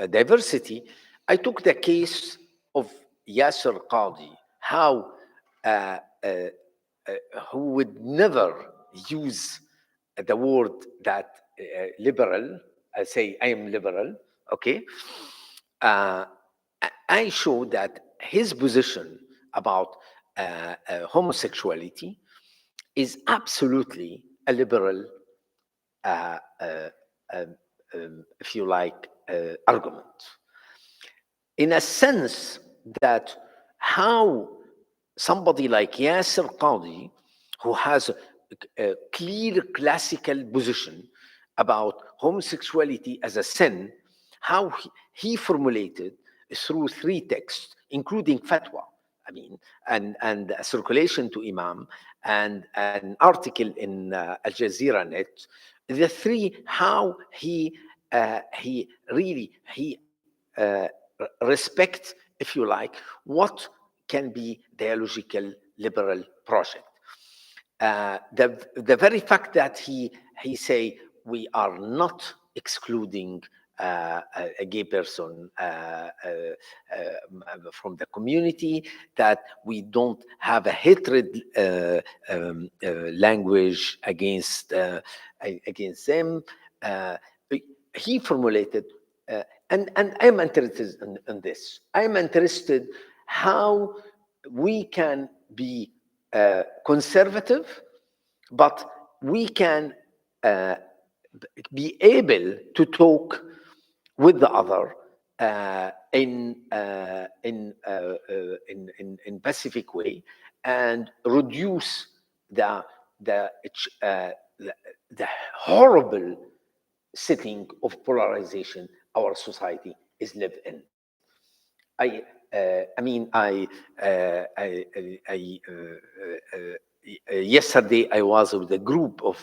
diversity, I took the case of Yasser Qadi, how who would never use the word that liberal, say I am liberal, okay? I show that his position about homosexuality is absolutely a liberal, if you like, argument. In a sense that how somebody like Yasser Qadi, who has a clear classical position about homosexuality as a sin, how he formulated through 3 texts, including fatwa, I mean, and a circulation to Imam, and an article in Al Jazeera Net, the 3, how he really respect, if you like, what can be dialogical liberal project. The very fact that he say we are not excluding a gay person from the community, that we don't have a hatred language against them. He formulated, and I'm interested in this. I'm interested how we can be conservative, but we can be able to talk with the other in pacific way, and reduce the horrible setting of polarization our society is lived in. Yesterday I was with a group of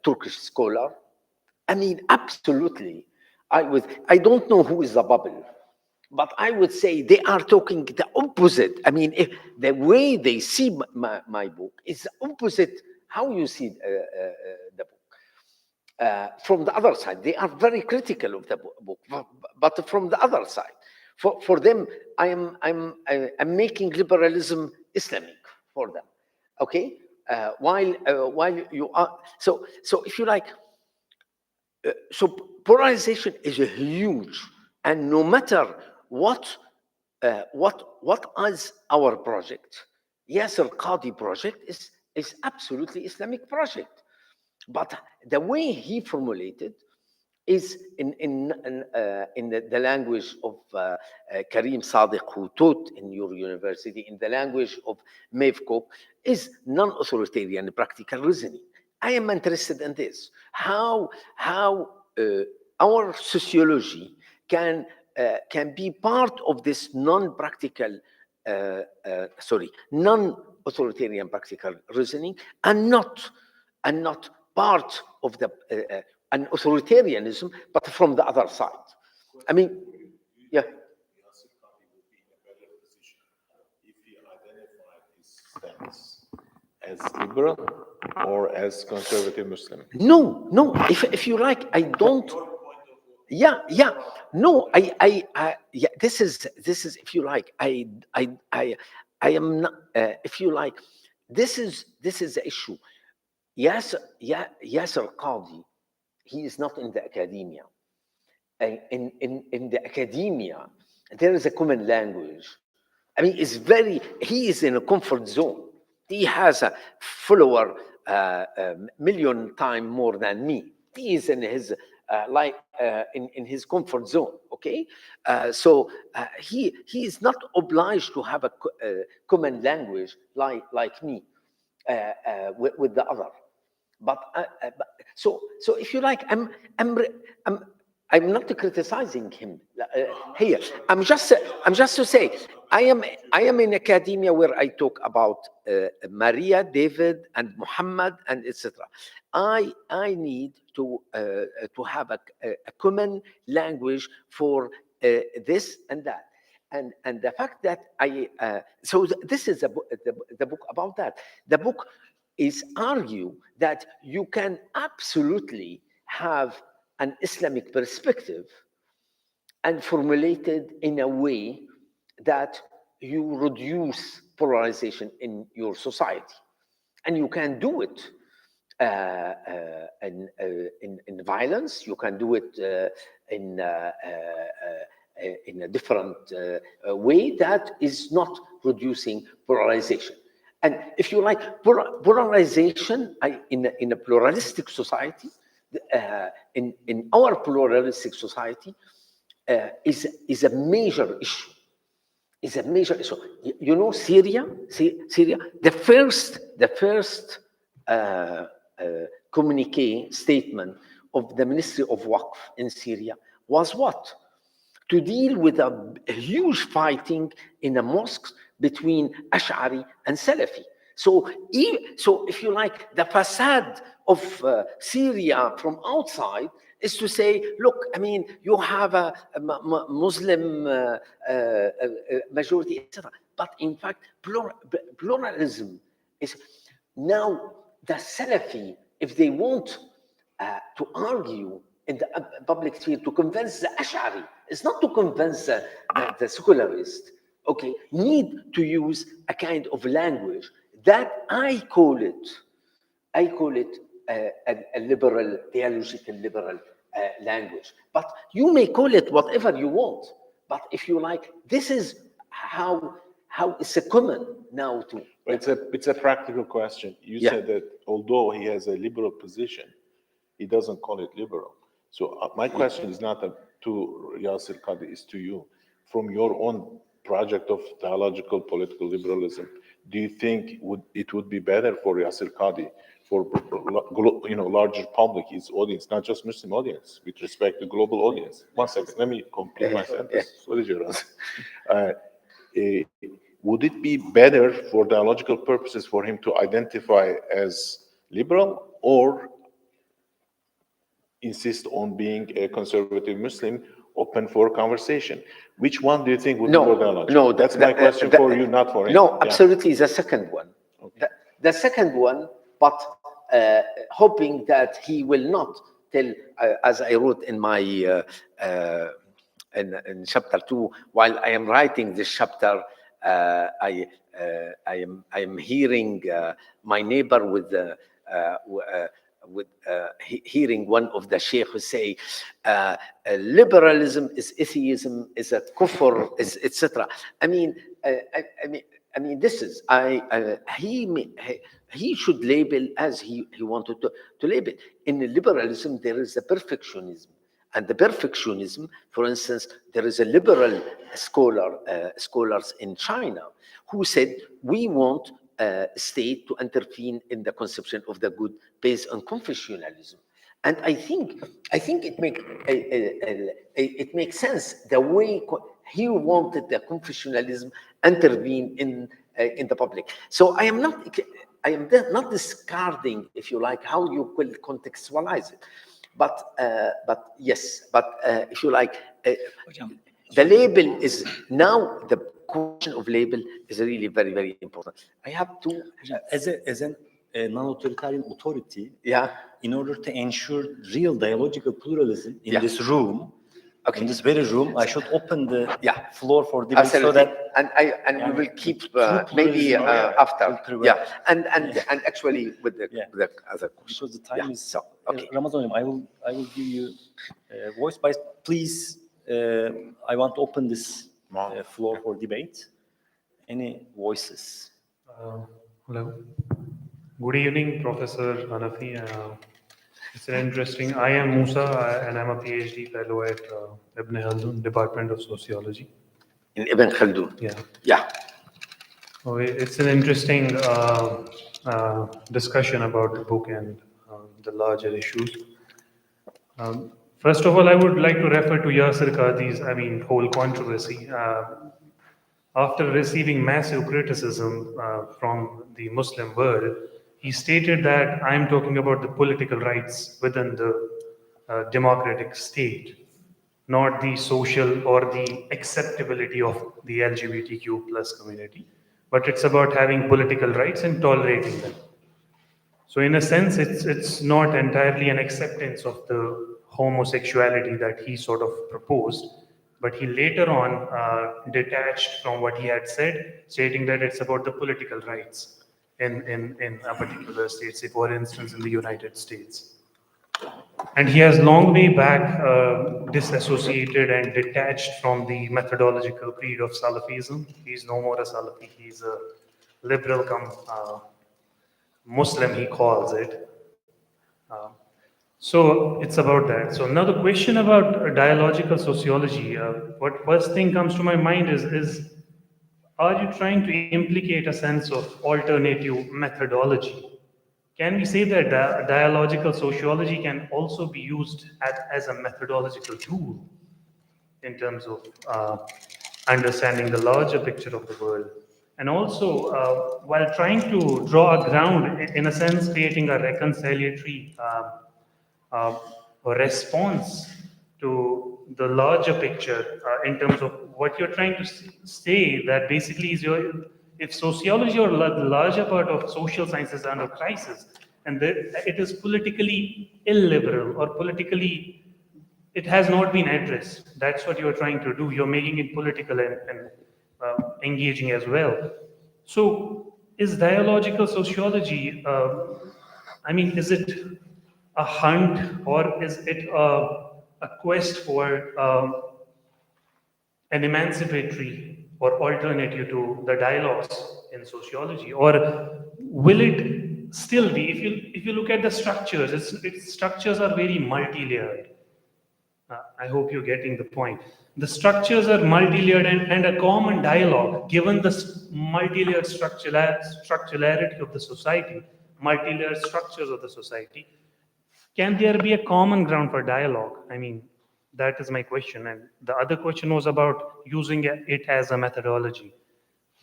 Turkish scholar. I mean, absolutely. I don't know who is the bubble, but I would say they are talking the opposite. I mean, if the way they see my book is the opposite how you see the book. From the other side, they are very critical of the book, but from the other side, for them, I'm making liberalism Islamic for them. Okay, while you are so if you like. So polarization is huge, and no matter what is our project, Yasser Qadi project is absolutely Islamic project, but the way he formulated is in the language of Karim Sadiq, who taught in your university, in the language of Maeve Cook, is non-authoritarian practical reasoning. I am interested in this, how our sociology can be part of this non-practical, non-authoritarian practical reasoning, and not part of the an authoritarianism, but from the other side. I mean, yeah. If he identified his stance as liberal or as conservative Muslim? No. If you like, I don't. Yeah. No, yeah. This is. If you like, I am not. If you like, this is the issue. Yasser Qadi, he is not in the academia. In the academia, there is a common language. I mean, he is in a comfort zone. He has a follower million times more than me. He is in his in his comfort zone. Okay, so he is not obliged to have a common language like me with the other. But so if you like, I'm not criticizing him here. I'm just to say I am in academia where I talk about Maria, David, and Muhammad, and etc. I need to have a common language for this and that. And the fact that so this is the book about that. The book is argue that you can absolutely have an Islamic perspective and formulate it in a way that you reduce polarization in your society. And you can do it in violence, you can do it in a different way that is not reducing polarization. And if you like, polarization in a pluralistic society, in our pluralistic society, is a major issue. Is a major issue. You know, Syria, the first communique statement of the Ministry of Waqf in Syria was what? To deal with a huge fighting in the mosques between Ash'ari and Salafi. So if you like, the facade of Syria from outside is to say, look, I mean, you have a Muslim majority, etc. But in fact, pluralism is now the Salafi, if they want to argue in the public sphere to convince the Ash'ari, it's not to convince the secularist, okay, need to use a kind of language that I call it a liberal, theological liberal language. But you may call it whatever you want. But if you like, this is how it's a common now to. It's a practical question. You said that although he has a liberal position, he doesn't call it liberal. So my question is not to Yasir Qadhi, it's to you. From your own project of theological political liberalism, do you think it would be better for Yasir Qadhi, for larger public, his audience, not just Muslim audience, with respect to global audience? 1 second, let me complete my sentence. What is your answer? Would it be better for theological purposes for him to identify as liberal or insist on being a conservative Muslim, open for conversation? Which one do you think would be more theological? No, that's my question for you, not for him. No, absolutely, the second one. Okay. The second one, but hoping that he will not tell, as I wrote in my in chapter 2, while I am writing this chapter, I am hearing my neighbor with hearing one of the sheikhs say liberalism is atheism, is a kufr, is etc. I mean, this is he should label as he wanted to label. In liberalism, there is a perfectionism. And the perfectionism, for instance, there is a liberal scholars in China who said, we want state to intervene in the conception of the good based on Confucianism. And I think it makes sense the way he wanted the Confucianism intervene in the public. So I am not discarding, if you like, how you will contextualize it. But yes, if you like, the label is now, the question of label is really very, very important. I have to, as a non-authoritarian authority, yeah, in order to ensure real dialogical pluralism in this room, in this very room, I should open the floor for debate. Absolutely. So that and we will keep maybe after, and actually with the other question. Because the time is so, okay. Ramazan, I will give you voice, but please, I want to open this floor for debate. Any voices? Hello. Good evening, Professor Hanefi. It's an interesting. I am Musa, and I'm a PhD fellow at Ibn Khaldun, Department of Sociology. In Ibn Khaldun. Yeah. Yeah. Oh, it's an interesting discussion about the book and the larger issues. First of all, I would like to refer to Yasir Qadhi's, whole controversy. After receiving massive criticism from the Muslim world, he stated that I'm talking about the political rights within the democratic state, not the social or the acceptability of the LGBTQ plus community, but it's about having political rights and tolerating them. So in a sense, it's not entirely an acceptance of the homosexuality that he sort of proposed, but he later on detached from what he had said, stating that it's about the political rights in a particular state, say for instance in the United States. And he has long way back disassociated and detached from the methodological creed of Salafism. He's no more a Salafi, he's a liberal Muslim, he calls it. So it's about that. So now the question about dialogical sociology, what first thing comes to my mind is are you trying to implicate a sense of alternative methodology? Can we say that dialogical sociology can also be used as a methodological tool in terms of understanding the larger picture of the world? And also, while trying to draw a ground, in a sense, creating a reconciliatory response to the larger picture in terms of what you're trying to say, that basically is if sociology or the larger part of social sciences are under crisis, and it is politically illiberal or politically, it has not been addressed. That's what you're trying to do. You're making it political and engaging as well. So is dialogical sociology, is it a hunt or is it a quest for an emancipatory or alternative to the dialogues in sociology? Or will it still be, if you look at the structures, its structures are very multi-layered. I hope you're getting the point. The structures are multi-layered and a common dialogue, given the multi-layered structurality of the society, multi-layered structures of the society, can there be a common ground for dialogue? That is my question. And the other question was about using it as a methodology,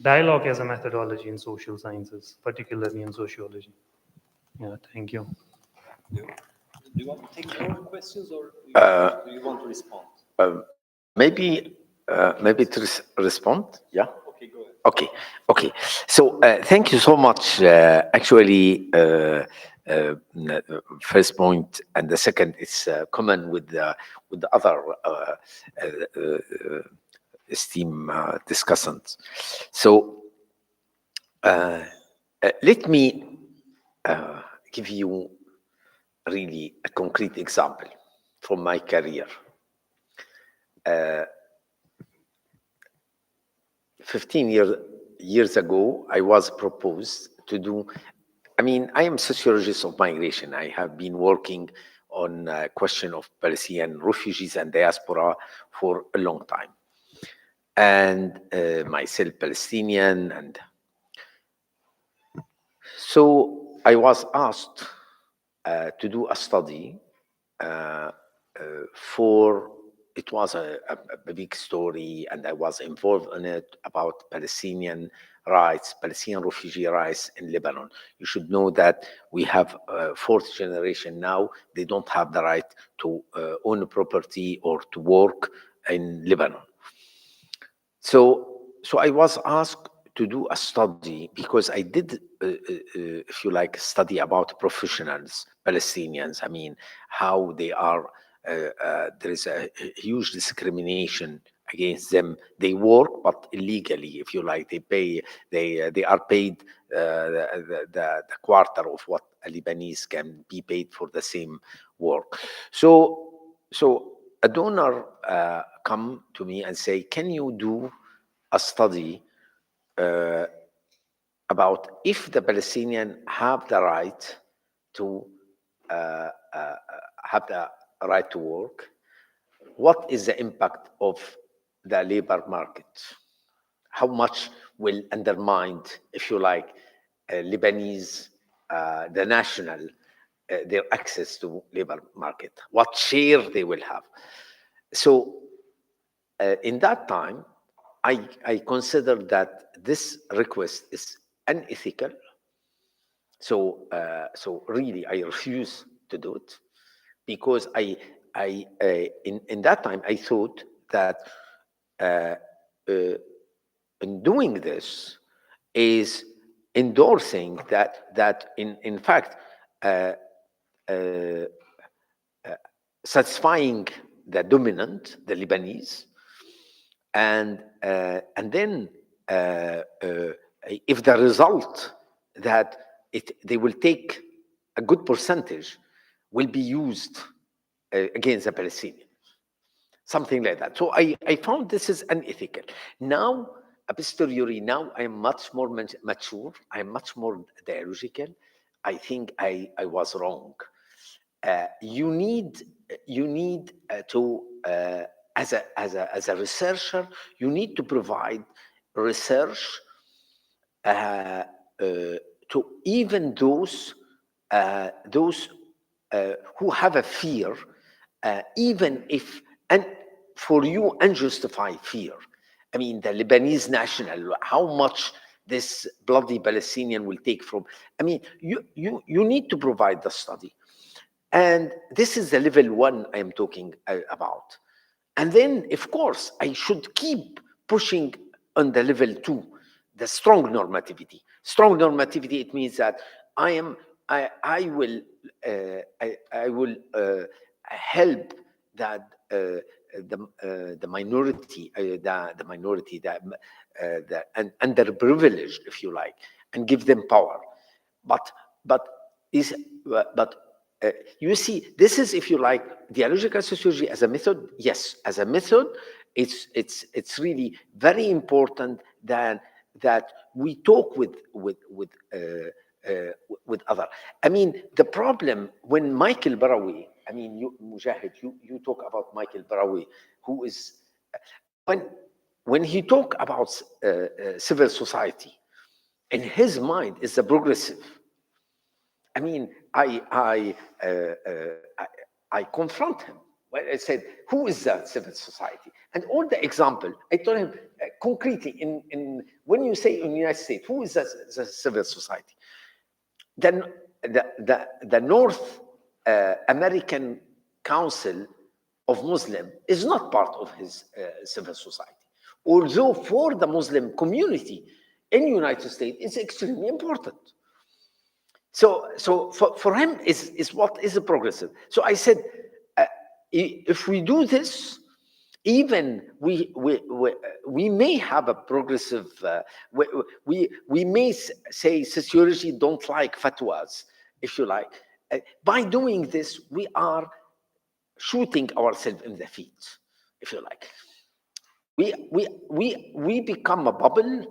dialogue as a methodology in social sciences, particularly in sociology. Yeah, thank you. Do you want to take more questions or do you want to respond? Maybe to respond. Yeah. Okay, go ahead. Okay. So thank you so much. Actually, first point and the second is common with the other esteemed discussants. So let me give you really a concrete example from my career. 15 years ago, I was proposed to do, I am a sociologist of migration. I have been working on a question of Palestinian refugees and diaspora for a long time. And myself Palestinian. And so I was asked to do a study it was a big story, and I was involved in it, about Palestinian rights, Palestinian refugee rights in Lebanon. You should know that we have fourth generation now. They don't have the right to own property or to work in Lebanon. So I was asked to do a study because I did, if you like, study about professionals, Palestinians. How they are. There is a huge discrimination against them. They work, but illegally, if you like. They are paid the quarter of what a Lebanese can be paid for the same work. So a donor come to me and say, can you do a study about if the Palestinians have the right to work, what is the impact of the labor market? How much will undermine, if you like, Lebanese, the national, their access to labor market? What share they will have? So in that time, I consider that this request is unethical. So really, I refuse to do it, because in that time I thought that in doing this is endorsing that in fact satisfying the dominant, the Lebanese, and then if the result that they will take a good percentage will be used against the Palestinians, something like that. So I found this is unethical. Now, a posteriori, now I am much more mature. I am much more dialogical. I think I was wrong. You need to as a researcher, you need to provide research to even those who have a fear, even if, and for you, unjustified fear. I mean, the Lebanese national, how much this bloody Palestinian will take from. I mean, you need to provide the study. And this is the level 1 I am talking about. And then, of course, I should keep pushing on the level 2, the strong normativity. Strong normativity, it means that I will help that the minority, the underprivileged, if you like, and give them power. But you see, this is, if you like, dialogical sociology as a method. Yes, as a method, it's really very important that we talk with other. I mean, the problem when Michael Barawi, I mean, you, Mujahid, you talk about Michael Barawi, who is when he talk about civil society, in his mind is a progressive. I mean, I confront him. Well, I said, who is that civil society? And all the example, I told him concretely, in when you say in the United States, who is the civil society? Then the North American Council of Muslim is not part of his civil society. Although for the Muslim community in the United States, it's extremely important. So for him is what is a progressive. So I said, if we do this, even we may have a progressive. We may say sociology don't like fatwas, if you like. By doing this, we are shooting ourselves in the feet, if you like. We become a bubble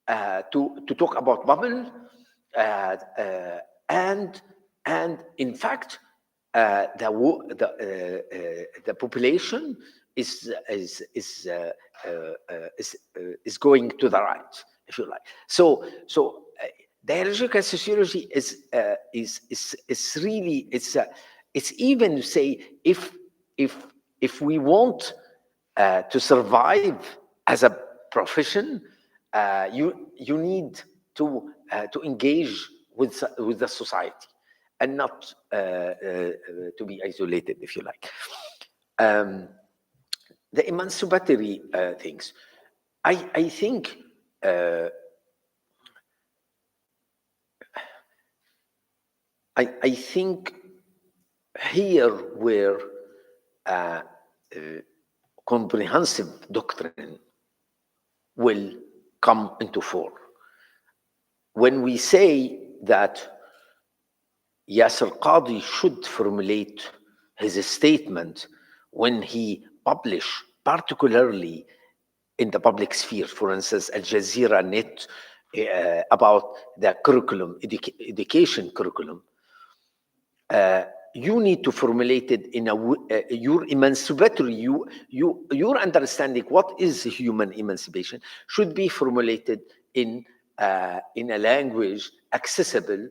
to talk about bubble. And in fact, the population is going to the right, if you like. So dialogical sociology is really it's even say if we want to survive as a profession, you need to engage with the society and not to be isolated, if you like. The emancipatory things, I think I think here where comprehensive doctrine will come into fore. When we say that Yasser Qadhi should formulate his statement when he published, particularly in the public sphere, for instance, Al Jazeera Net about the curriculum, education curriculum, you need to formulate it in your emancipatory, your understanding what is human emancipation should be formulated in a language accessible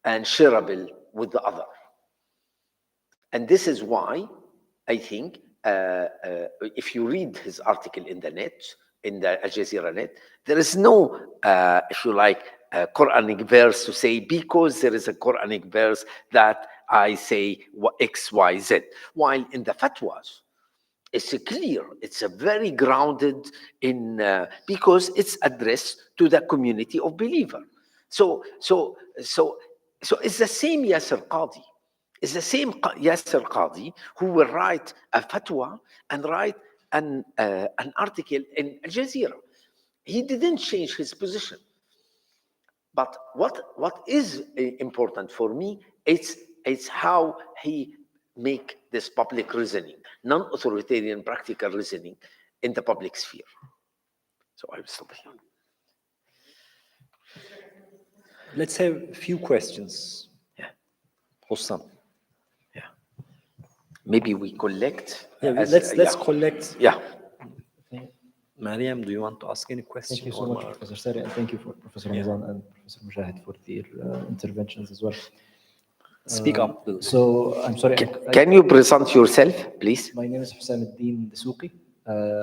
and shareable with the other. And this is why I think if you read his article in the net, in the Al Jazeera net, there is no, if you like, Quranic verse to say, because there is a Quranic verse that I say X, Y, Z. While in the fatwas, it's clear, it's a very grounded in, because it's addressed to the community of believer. So it's the same Yasser Qadi. It's the same Yasser Qadi who will write a fatwa and write an article in Al Jazeera. He didn't change his position. But what is important for me, it's how he make this public reasoning, non-authoritarian practical reasoning in the public sphere. So I will stop here. Let's have a few questions. Yeah. Hossam. Yeah. Maybe we collect. Yeah, let's collect. Yeah. Mariam, do you want to ask any question? Thank you so much, Professor Sari, and thank you for Professor Ramazan and Professor Mujahid for their interventions as well. Speak up. So I'm sorry. Can you present yourself, please? My name is Hussam Eddin Dessouqi.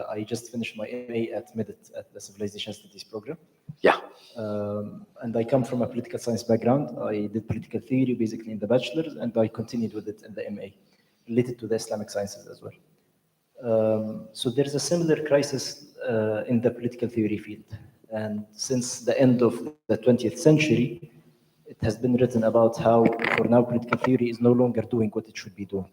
I just finished my MA at MEDIT at the Civilization Studies program. Yeah. And I come from a political science background. I did political theory basically in the bachelor's, and I continued with it in the MA, related to the Islamic sciences as well. So there's a similar crisis in the political theory field. And since the end of the 20th century, it has been written about how, for now, political theory is no longer doing what it should be doing.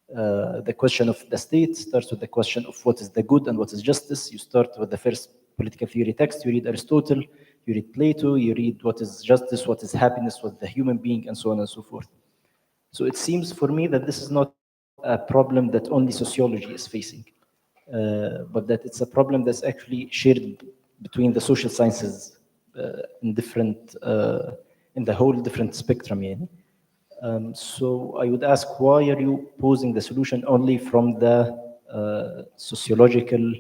The question of the state starts with the question of what is the good and what is justice. You start with the first political theory text, you read Aristotle, you read Plato, you read what is justice, what is happiness, what is the human being, and so on and so forth. So it seems for me that this is not a problem that only sociology is facing, but that it's a problem that's actually shared between the social sciences in different, in the whole different spectrum. So I would ask, why are you posing the solution only from the sociological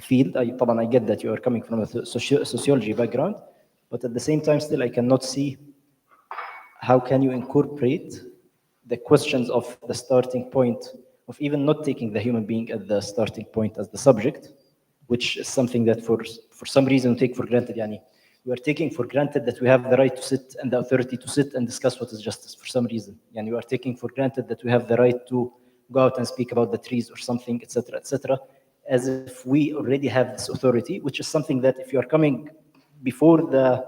field? I get that you are coming from a sociology background, but at the same time, still I cannot see how can you incorporate the questions of the starting point of even not taking the human being at the starting point as the subject, which is something that for some reason we take for granted. We are taking for granted that we have the right to sit and the authority to sit and discuss what is justice for some reason. We are taking for granted that we have the right to go out and speak about the trees or something, etc., as if we already have this authority, which is something that if you are coming before the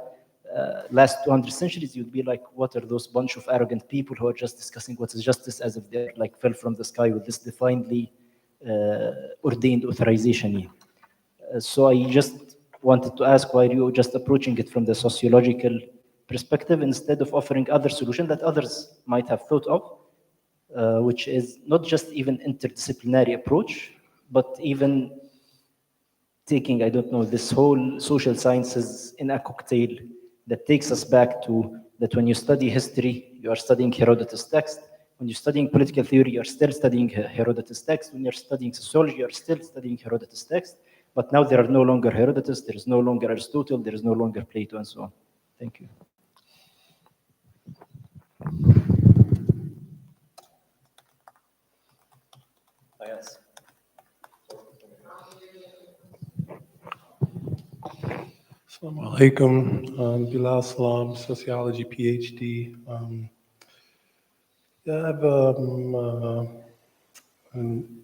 last 200 centuries, you'd be like, what are those bunch of arrogant people who are just discussing what is justice as if they're like fell from the sky with this divinely ordained authorization. So I just wanted to ask, why are you just approaching it from the sociological perspective instead of offering other solutions that others might have thought of, which is not just even interdisciplinary approach, but even taking, I don't know, this whole social sciences in a cocktail that takes us back to that when you study history, you are studying Herodotus' text. When you're studying political theory, you're still studying Herodotus' text. When you're studying sociology, you're still studying Herodotus' text. But now there are no longer Herodotus, there is no longer Aristotle, there is no longer Plato, and so on. Thank you. Yes. Assalamu alaikum. Bilal Salam, sociology PhD. I have an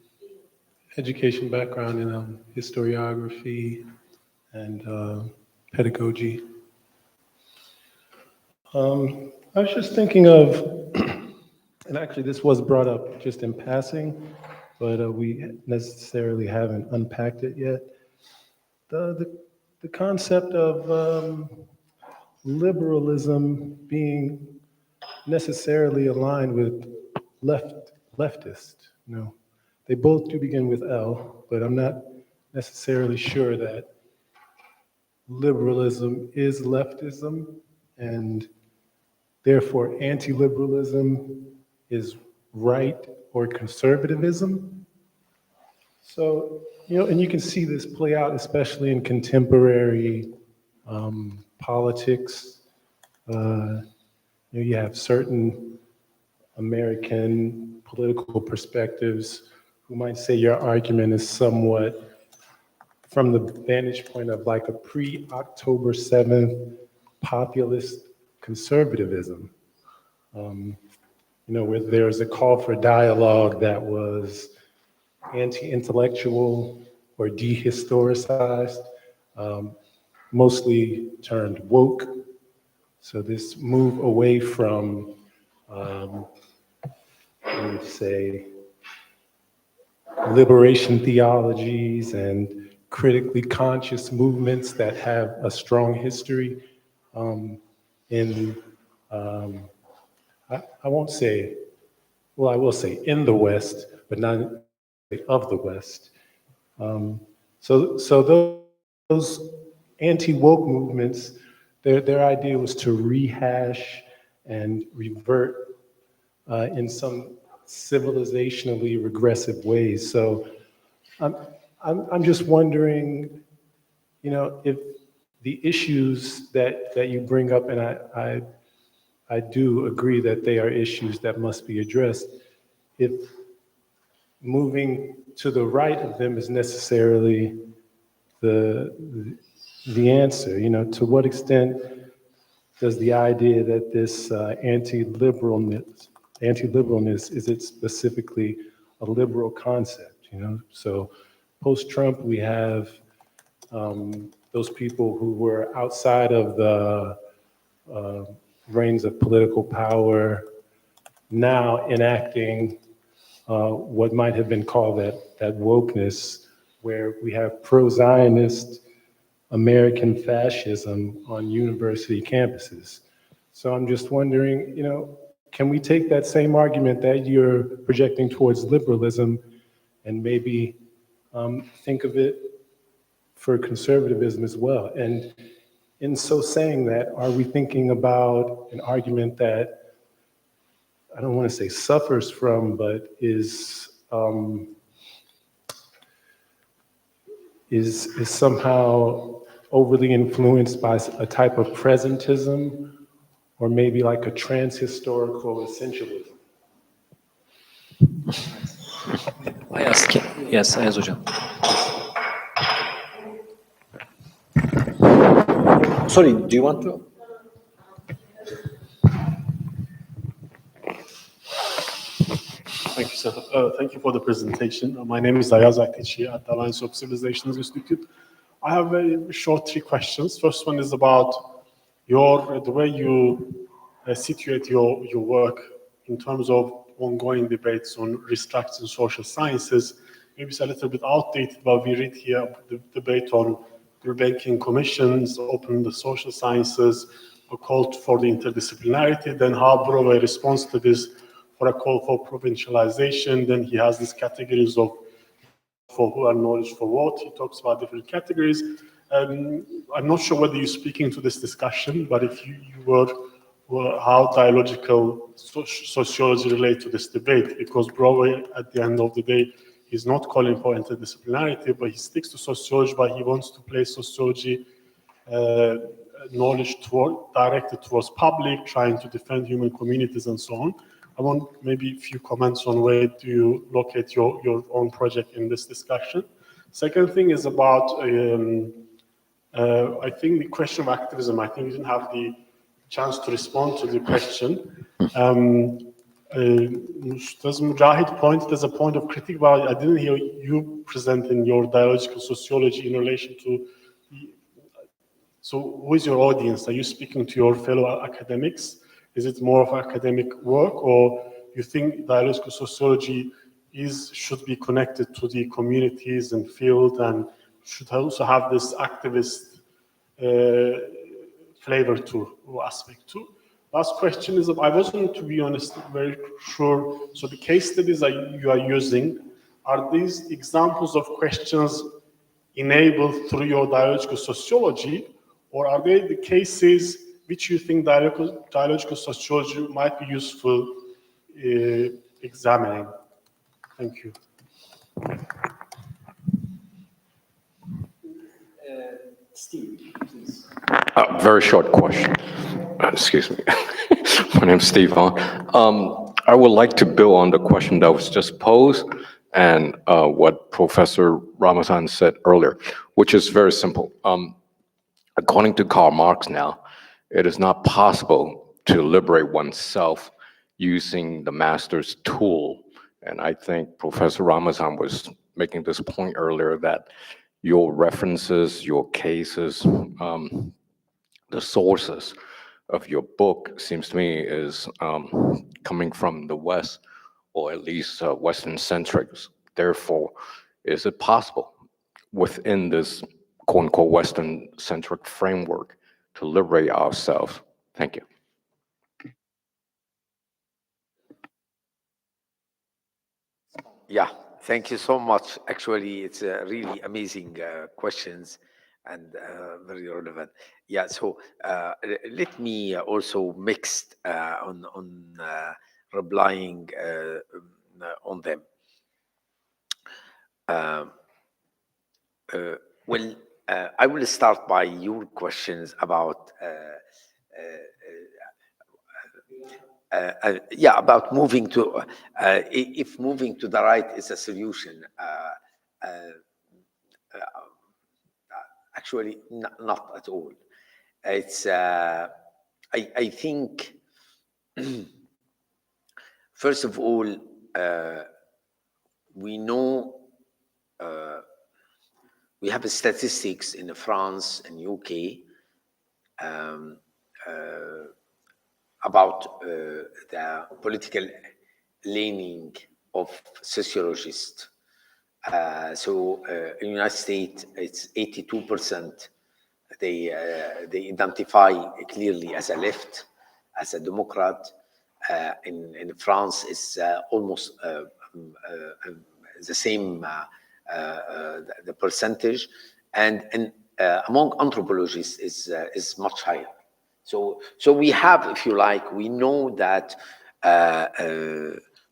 education background in historiography and pedagogy. I was just thinking of, and actually this was brought up just in passing, but we necessarily haven't unpacked it yet. The concept of liberalism being necessarily aligned with leftist. They both do begin with L, but I'm not necessarily sure that liberalism is leftism, and therefore anti-liberalism is right or conservatism. So, and you can see this play out, especially in contemporary politics. You have certain American political perspectives who might say your argument is somewhat from the vantage point of like a pre-October 7th populist conservatism. Where there's a call for dialogue that was anti-intellectual or dehistoricized, mostly turned woke. So this move away from, say, liberation theologies and critically conscious movements that have a strong history I won't say, well, I will say in the West, but not of the West. So those anti-woke movements, their idea was to rehash and revert in some civilizationally regressive ways. So I'm just wondering, if the issues that you bring up, and I do agree that they are issues that must be addressed, if moving to the right of them is necessarily the answer. To what extent does the idea that this anti-liberalness, is it specifically a liberal concept? So post-Trump, we have those people who were outside of the reigns of political power now enacting what might have been called that wokeness, where we have pro-Zionist American fascism on university campuses. So I'm just wondering, can we take that same argument that you're projecting towards liberalism and maybe think of it for conservatism as well? And in so saying that, are we thinking about an argument that, I don't want to say suffers from, but is somehow overly influenced by a type of presentism, or maybe like a trans-historical essentialism? Yes, hocam. Sorry, do you want to? Thank you, sir. Thank you for the presentation. My name is Ayaz. I teach here at the Alliance of Civilizations Institute. I have very short 3 questions. First one is about the way you situate your work in terms of ongoing debates on restructuring social sciences. Maybe it's a little bit outdated, but we read here the debate on banking commissions, opening the social sciences, a call for the interdisciplinarity, then how Brouwer responds to this for a call for provincialization. Then he has these categories of for who are knowledge for what. He talks about different categories. I'm not sure whether you're speaking to this discussion, but if you were how dialogical sociology relate to this debate, because Brouwer, at the end of the day, he's not calling for interdisciplinarity, but he sticks to sociology, but he wants to place sociology knowledge directed towards public, trying to defend human communities and so on. I want maybe a few comments on where do you locate your own project in this discussion. Second thing is about, I think the question of activism, I think you didn't have the chance to respond to the question. Does Mujahid point, there's a point of critique, but I didn't hear you presenting your dialogical sociology in relation to, so who is your audience? Are you speaking to your fellow academics? Is it more of academic work, or you think dialogical sociology should be connected to the communities and field and should also have this activist flavor to aspect too? Last question is, I wasn't, to be honest, very sure. So the case studies that you are using, are these examples of questions enabled through your dialogical sociology, or are there the cases which you think dialogical sociology might be useful examining? Thank you. Steve, please. Very short question. Excuse me. My name's Steve. I would like to build on the question that was just posed and what Professor Ramazan said earlier, which is very simple. According to Karl Marx now, it is not possible to liberate oneself using the master's tool. And I think Professor Ramazan was making this point earlier that your references, your cases, the sources of your book seems to me is coming from the West, or at least Western-centric. Therefore, is it possible within this quote-unquote Western-centric framework to liberate ourselves? Thank you. Yeah, thank you so much. Actually, it's really amazing questions and very relevant. Yeah, so let me also mix on replying on them. Well, I will start by your questions about about moving to if moving to the right is a solution. Actually, not at all. It's I think first of all we know we have statistics in France and UK about the political leaning of sociologists. So in the United States, it's 82%. They identify clearly as a left, as a Democrat. In France, it's almost the same the percentage, and among anthropologists is much higher. So we have, if you like, we know that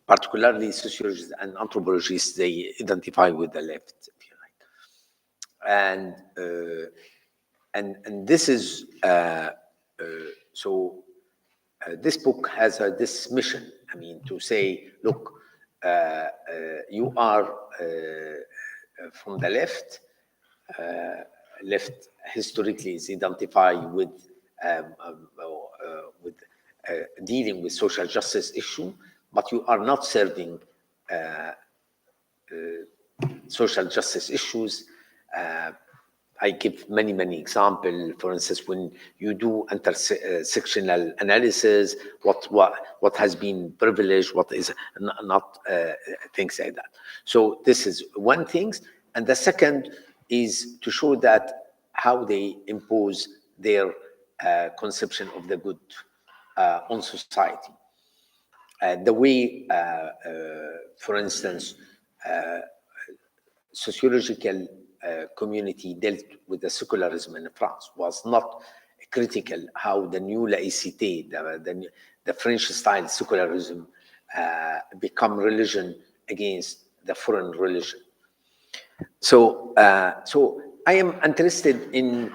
particularly sociologists and anthropologists, they identify with the left, if you like. And this is so this book has this mission. I mean, to say, look, you are from the left. Left historically is identified with dealing with social justice issue, but you are not serving social justice issues. I give many examples. For instance, when you do intersectional analysis, what has been privileged, what is not, things like that. So this is one thing, and the second is to show that how they impose their conception of the good on society. The way, for instance, sociological community dealt with the secularism in France was not critical how the new laïcité, the French-style secularism become religion against the foreign religion. So I am interested in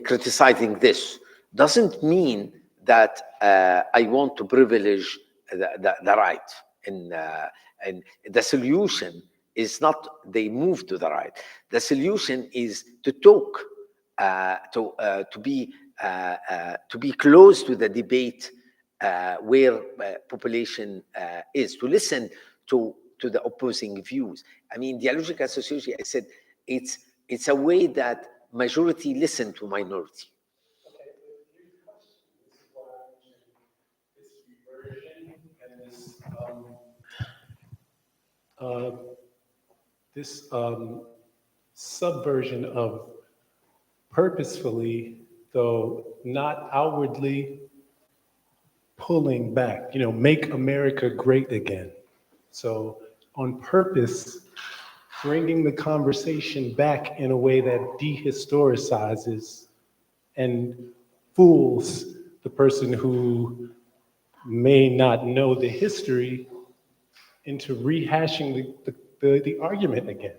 criticizing this. Doesn't mean that I want to privilege the right. And the solution is not they move to the right. The solution is to talk, to be close to the debate where population is, to listen to the opposing views. I mean, dialogical sociology, I said, it's a way that majority listen to minority. This subversion of purposefully, though not outwardly, pulling back, make America great again. So on purpose, bringing the conversation back in a way that dehistoricizes and fools the person who may not know the history into rehashing the argument again.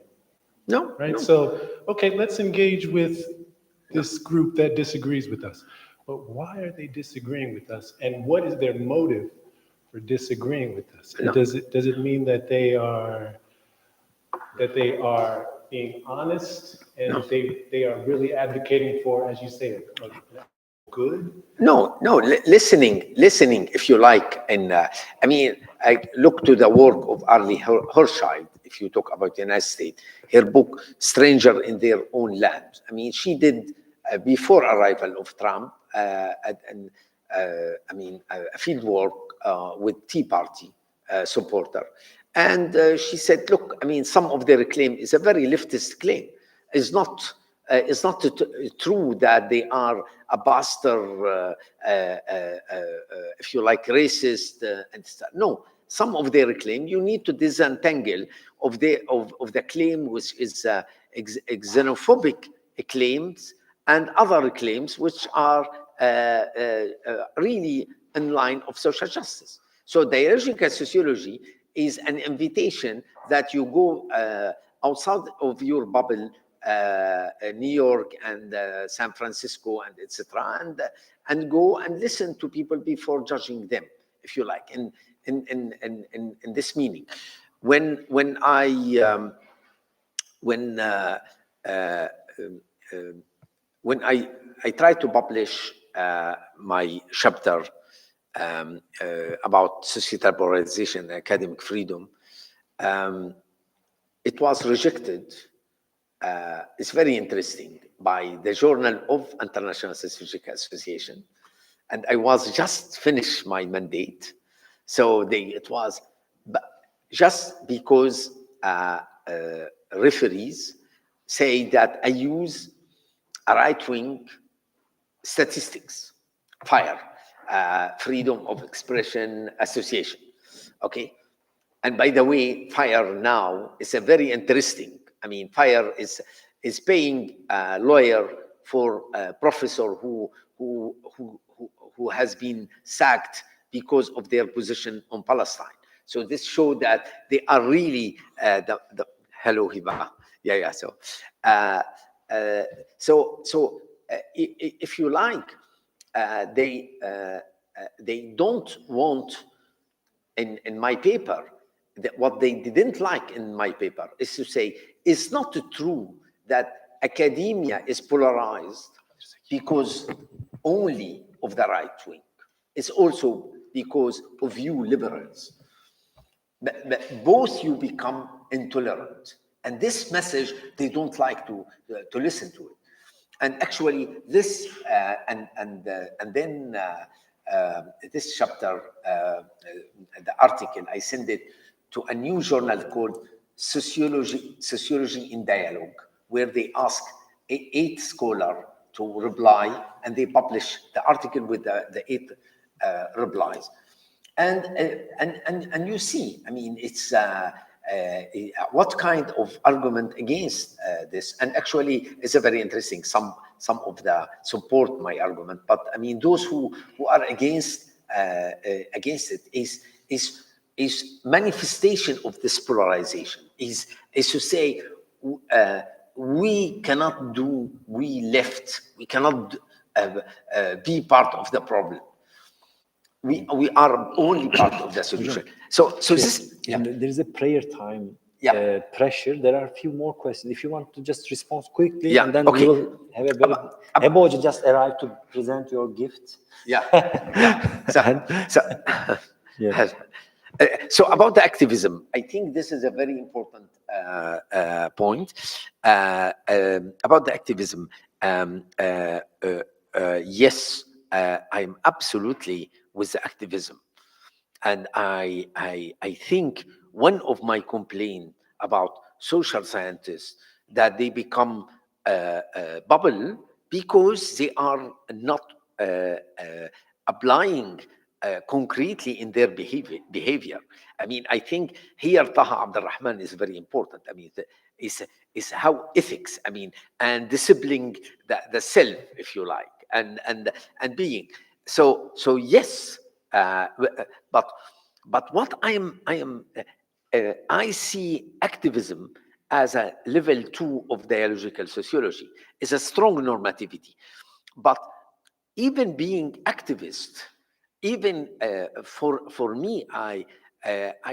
No, Right? no. So, okay, let's engage with this group that disagrees with us. But why are they disagreeing with us? And what is their motive for disagreeing with us? And does it mean that they are being honest and they are really advocating for, as you say, good? No, listening, if you like. And I mean, I look to the work of Arlie Hochschild, if you talk about the United States, her book, Stranger in Their Own Land. I mean, she did, before arrival of Trump, a field work with Tea Party supporter. And she said, look, I mean, some of their claim is a very leftist claim. It's not true that they are a bastard, if you like, racist and stuff. No, some of their claim you need to disentangle of the claim which is xenophobic claims and other claims which are really in line of social justice. So dialogical sociology is an invitation that you go outside of your bubble, New York and San Francisco and etc., and go and listen to people before judging them, if you like, in this meaning. When I try to publish my chapter about societal polarization and academic freedom, it was rejected. It's very interesting by the Journal of International Sociological Association, and I was just finished my mandate, so it was just because referees say that I use a right-wing statistics, FIRE, freedom of expression association, okay? And by the way, FIRE now is a very interesting. I mean, FIRE is paying a lawyer for a professor who has been sacked because of their position on Palestine. So this showed that they are really hello Hiba, yeah. So if you like, they don't want in my paper. What they didn't like in my paper is to say it's not true that academia is polarized because only of the right wing. It's also because of you liberals. But both you become intolerant. And this message, they don't like to listen to it. And actually, this, and then this chapter, the article, I send it to a new journal called Sociology in Dialogue, where they ask 8 scholars to reply, and they publish the article with the 8 replies. And you see, I mean, it's what kind of argument against this? And actually, it's a very interesting. Some of the support my argument, but I mean, those who are against it is manifestation of this polarization. Is to say we cannot do. We cannot be part of the problem. We are only part of the solution. So this, yeah. There is a prayer time Yeah. pressure. There are a few more questions. If you want to just respond quickly, Yeah, and then okay. we will have a very. Hebo just arrived to present your gift. Yeah. Yeah. So about the activism, I think this is a very important point. About the activism, yes, I'm absolutely with the activism. And I think one of my complaints about social scientists that they become a bubble because they are not applying concretely in their behavior. I mean, I think here Taha Abdurrahman is very important. I mean, is how ethics, I mean, and disciplining the self, if you like, and being. So yes, but what I see activism as a level 2 of dialogical sociology, is a strong normativity. But even being activist, even for me, I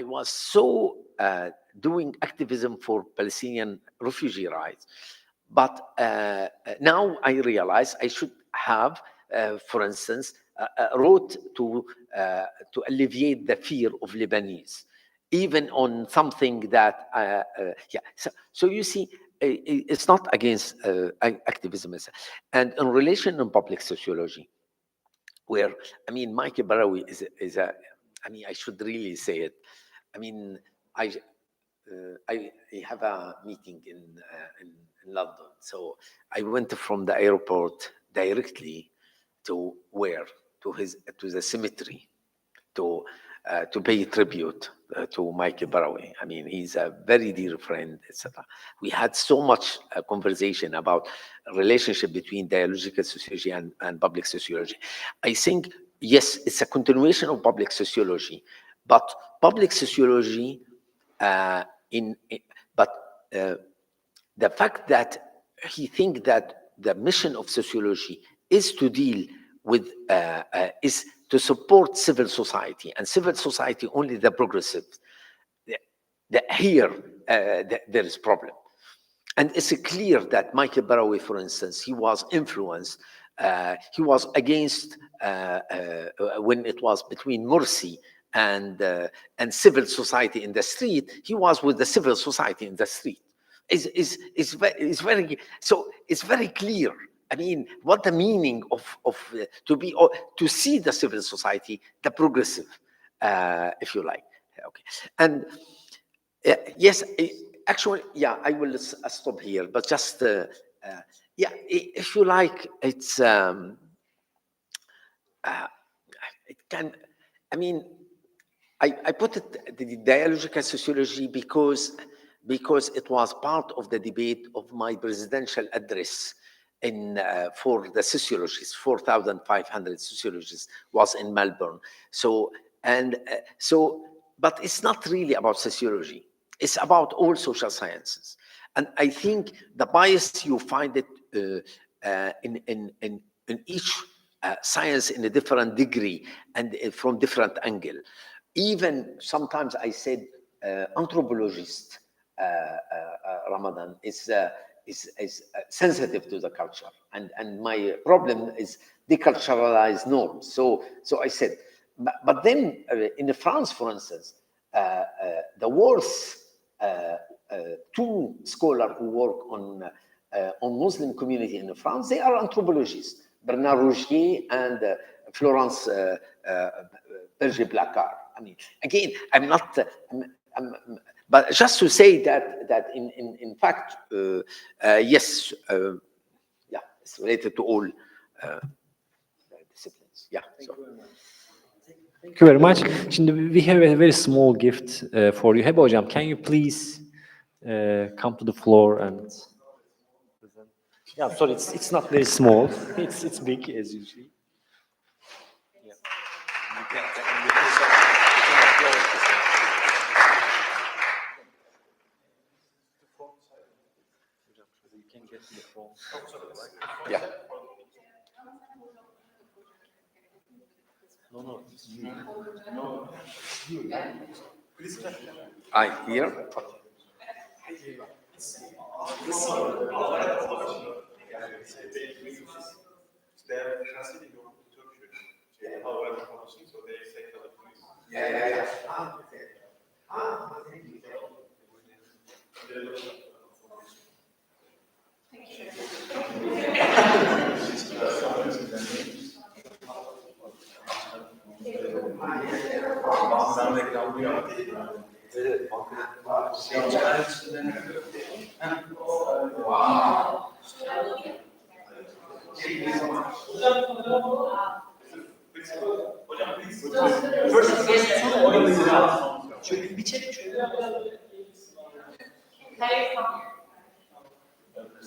was so doing activism for Palestinian refugee rights. But now I realize I should have, for instance, wrote to alleviate the fear of Lebanese, even on something that, yeah. So you see, it's not against activism. And in relation to public sociology, where, I mean, Mike Barawi is a, I mean, I should really say it. I mean, I have a meeting in London. So I went from the airport directly to where? To the cemetery, to pay tribute to Mike Barawi. I mean, he's a very dear friend, etc. We had so much conversation about relationship between dialogical sociology and public sociology. I think, yes, it's a continuation of public sociology, but public sociology, the fact that he thinks that the mission of sociology is to deal with, is to support civil society, and civil society only the progressive. Here, there is problem. And it's clear that Michael Barawi, for instance, he was influenced, he was against, when it was between Morsi and civil society in the street, he was with the civil society in the street. It's very, so it's very clear. I mean, what the meaning of to see the civil society, the progressive, if you like. Okay, and yes, actually, yeah, I will stop here. But just yeah, if you like, it's it can. I mean, I put it the dialogical sociology because it was part of the debate of my presidential address for the sociologists, 4,500 sociologists was in Melbourne. So, but it's not really about sociology. It's about all social sciences. And I think the bias, you find it in each science in a different degree and from different angle. Even sometimes I said anthropologist Ramadan is sensitive to the culture, and my problem is deculturalized norms. So I said, but then in France, for instance, the worst two scholars who work on Muslim community in France, they are anthropologists, Bernard Rougier and Florence Berger-Placard. I mean, again, I'm not, but just to say that in fact, yes, yeah, it's related to all disciplines. Yeah. Thank you very much. Şimdi we have a very small gift for you. Hebe hocam, can you please come to the floor and present? Yeah, sorry, it's not very small. It's big as usually. Yeah. You can get the phone. Yeah. No, it's you. No. I hear. Yeah.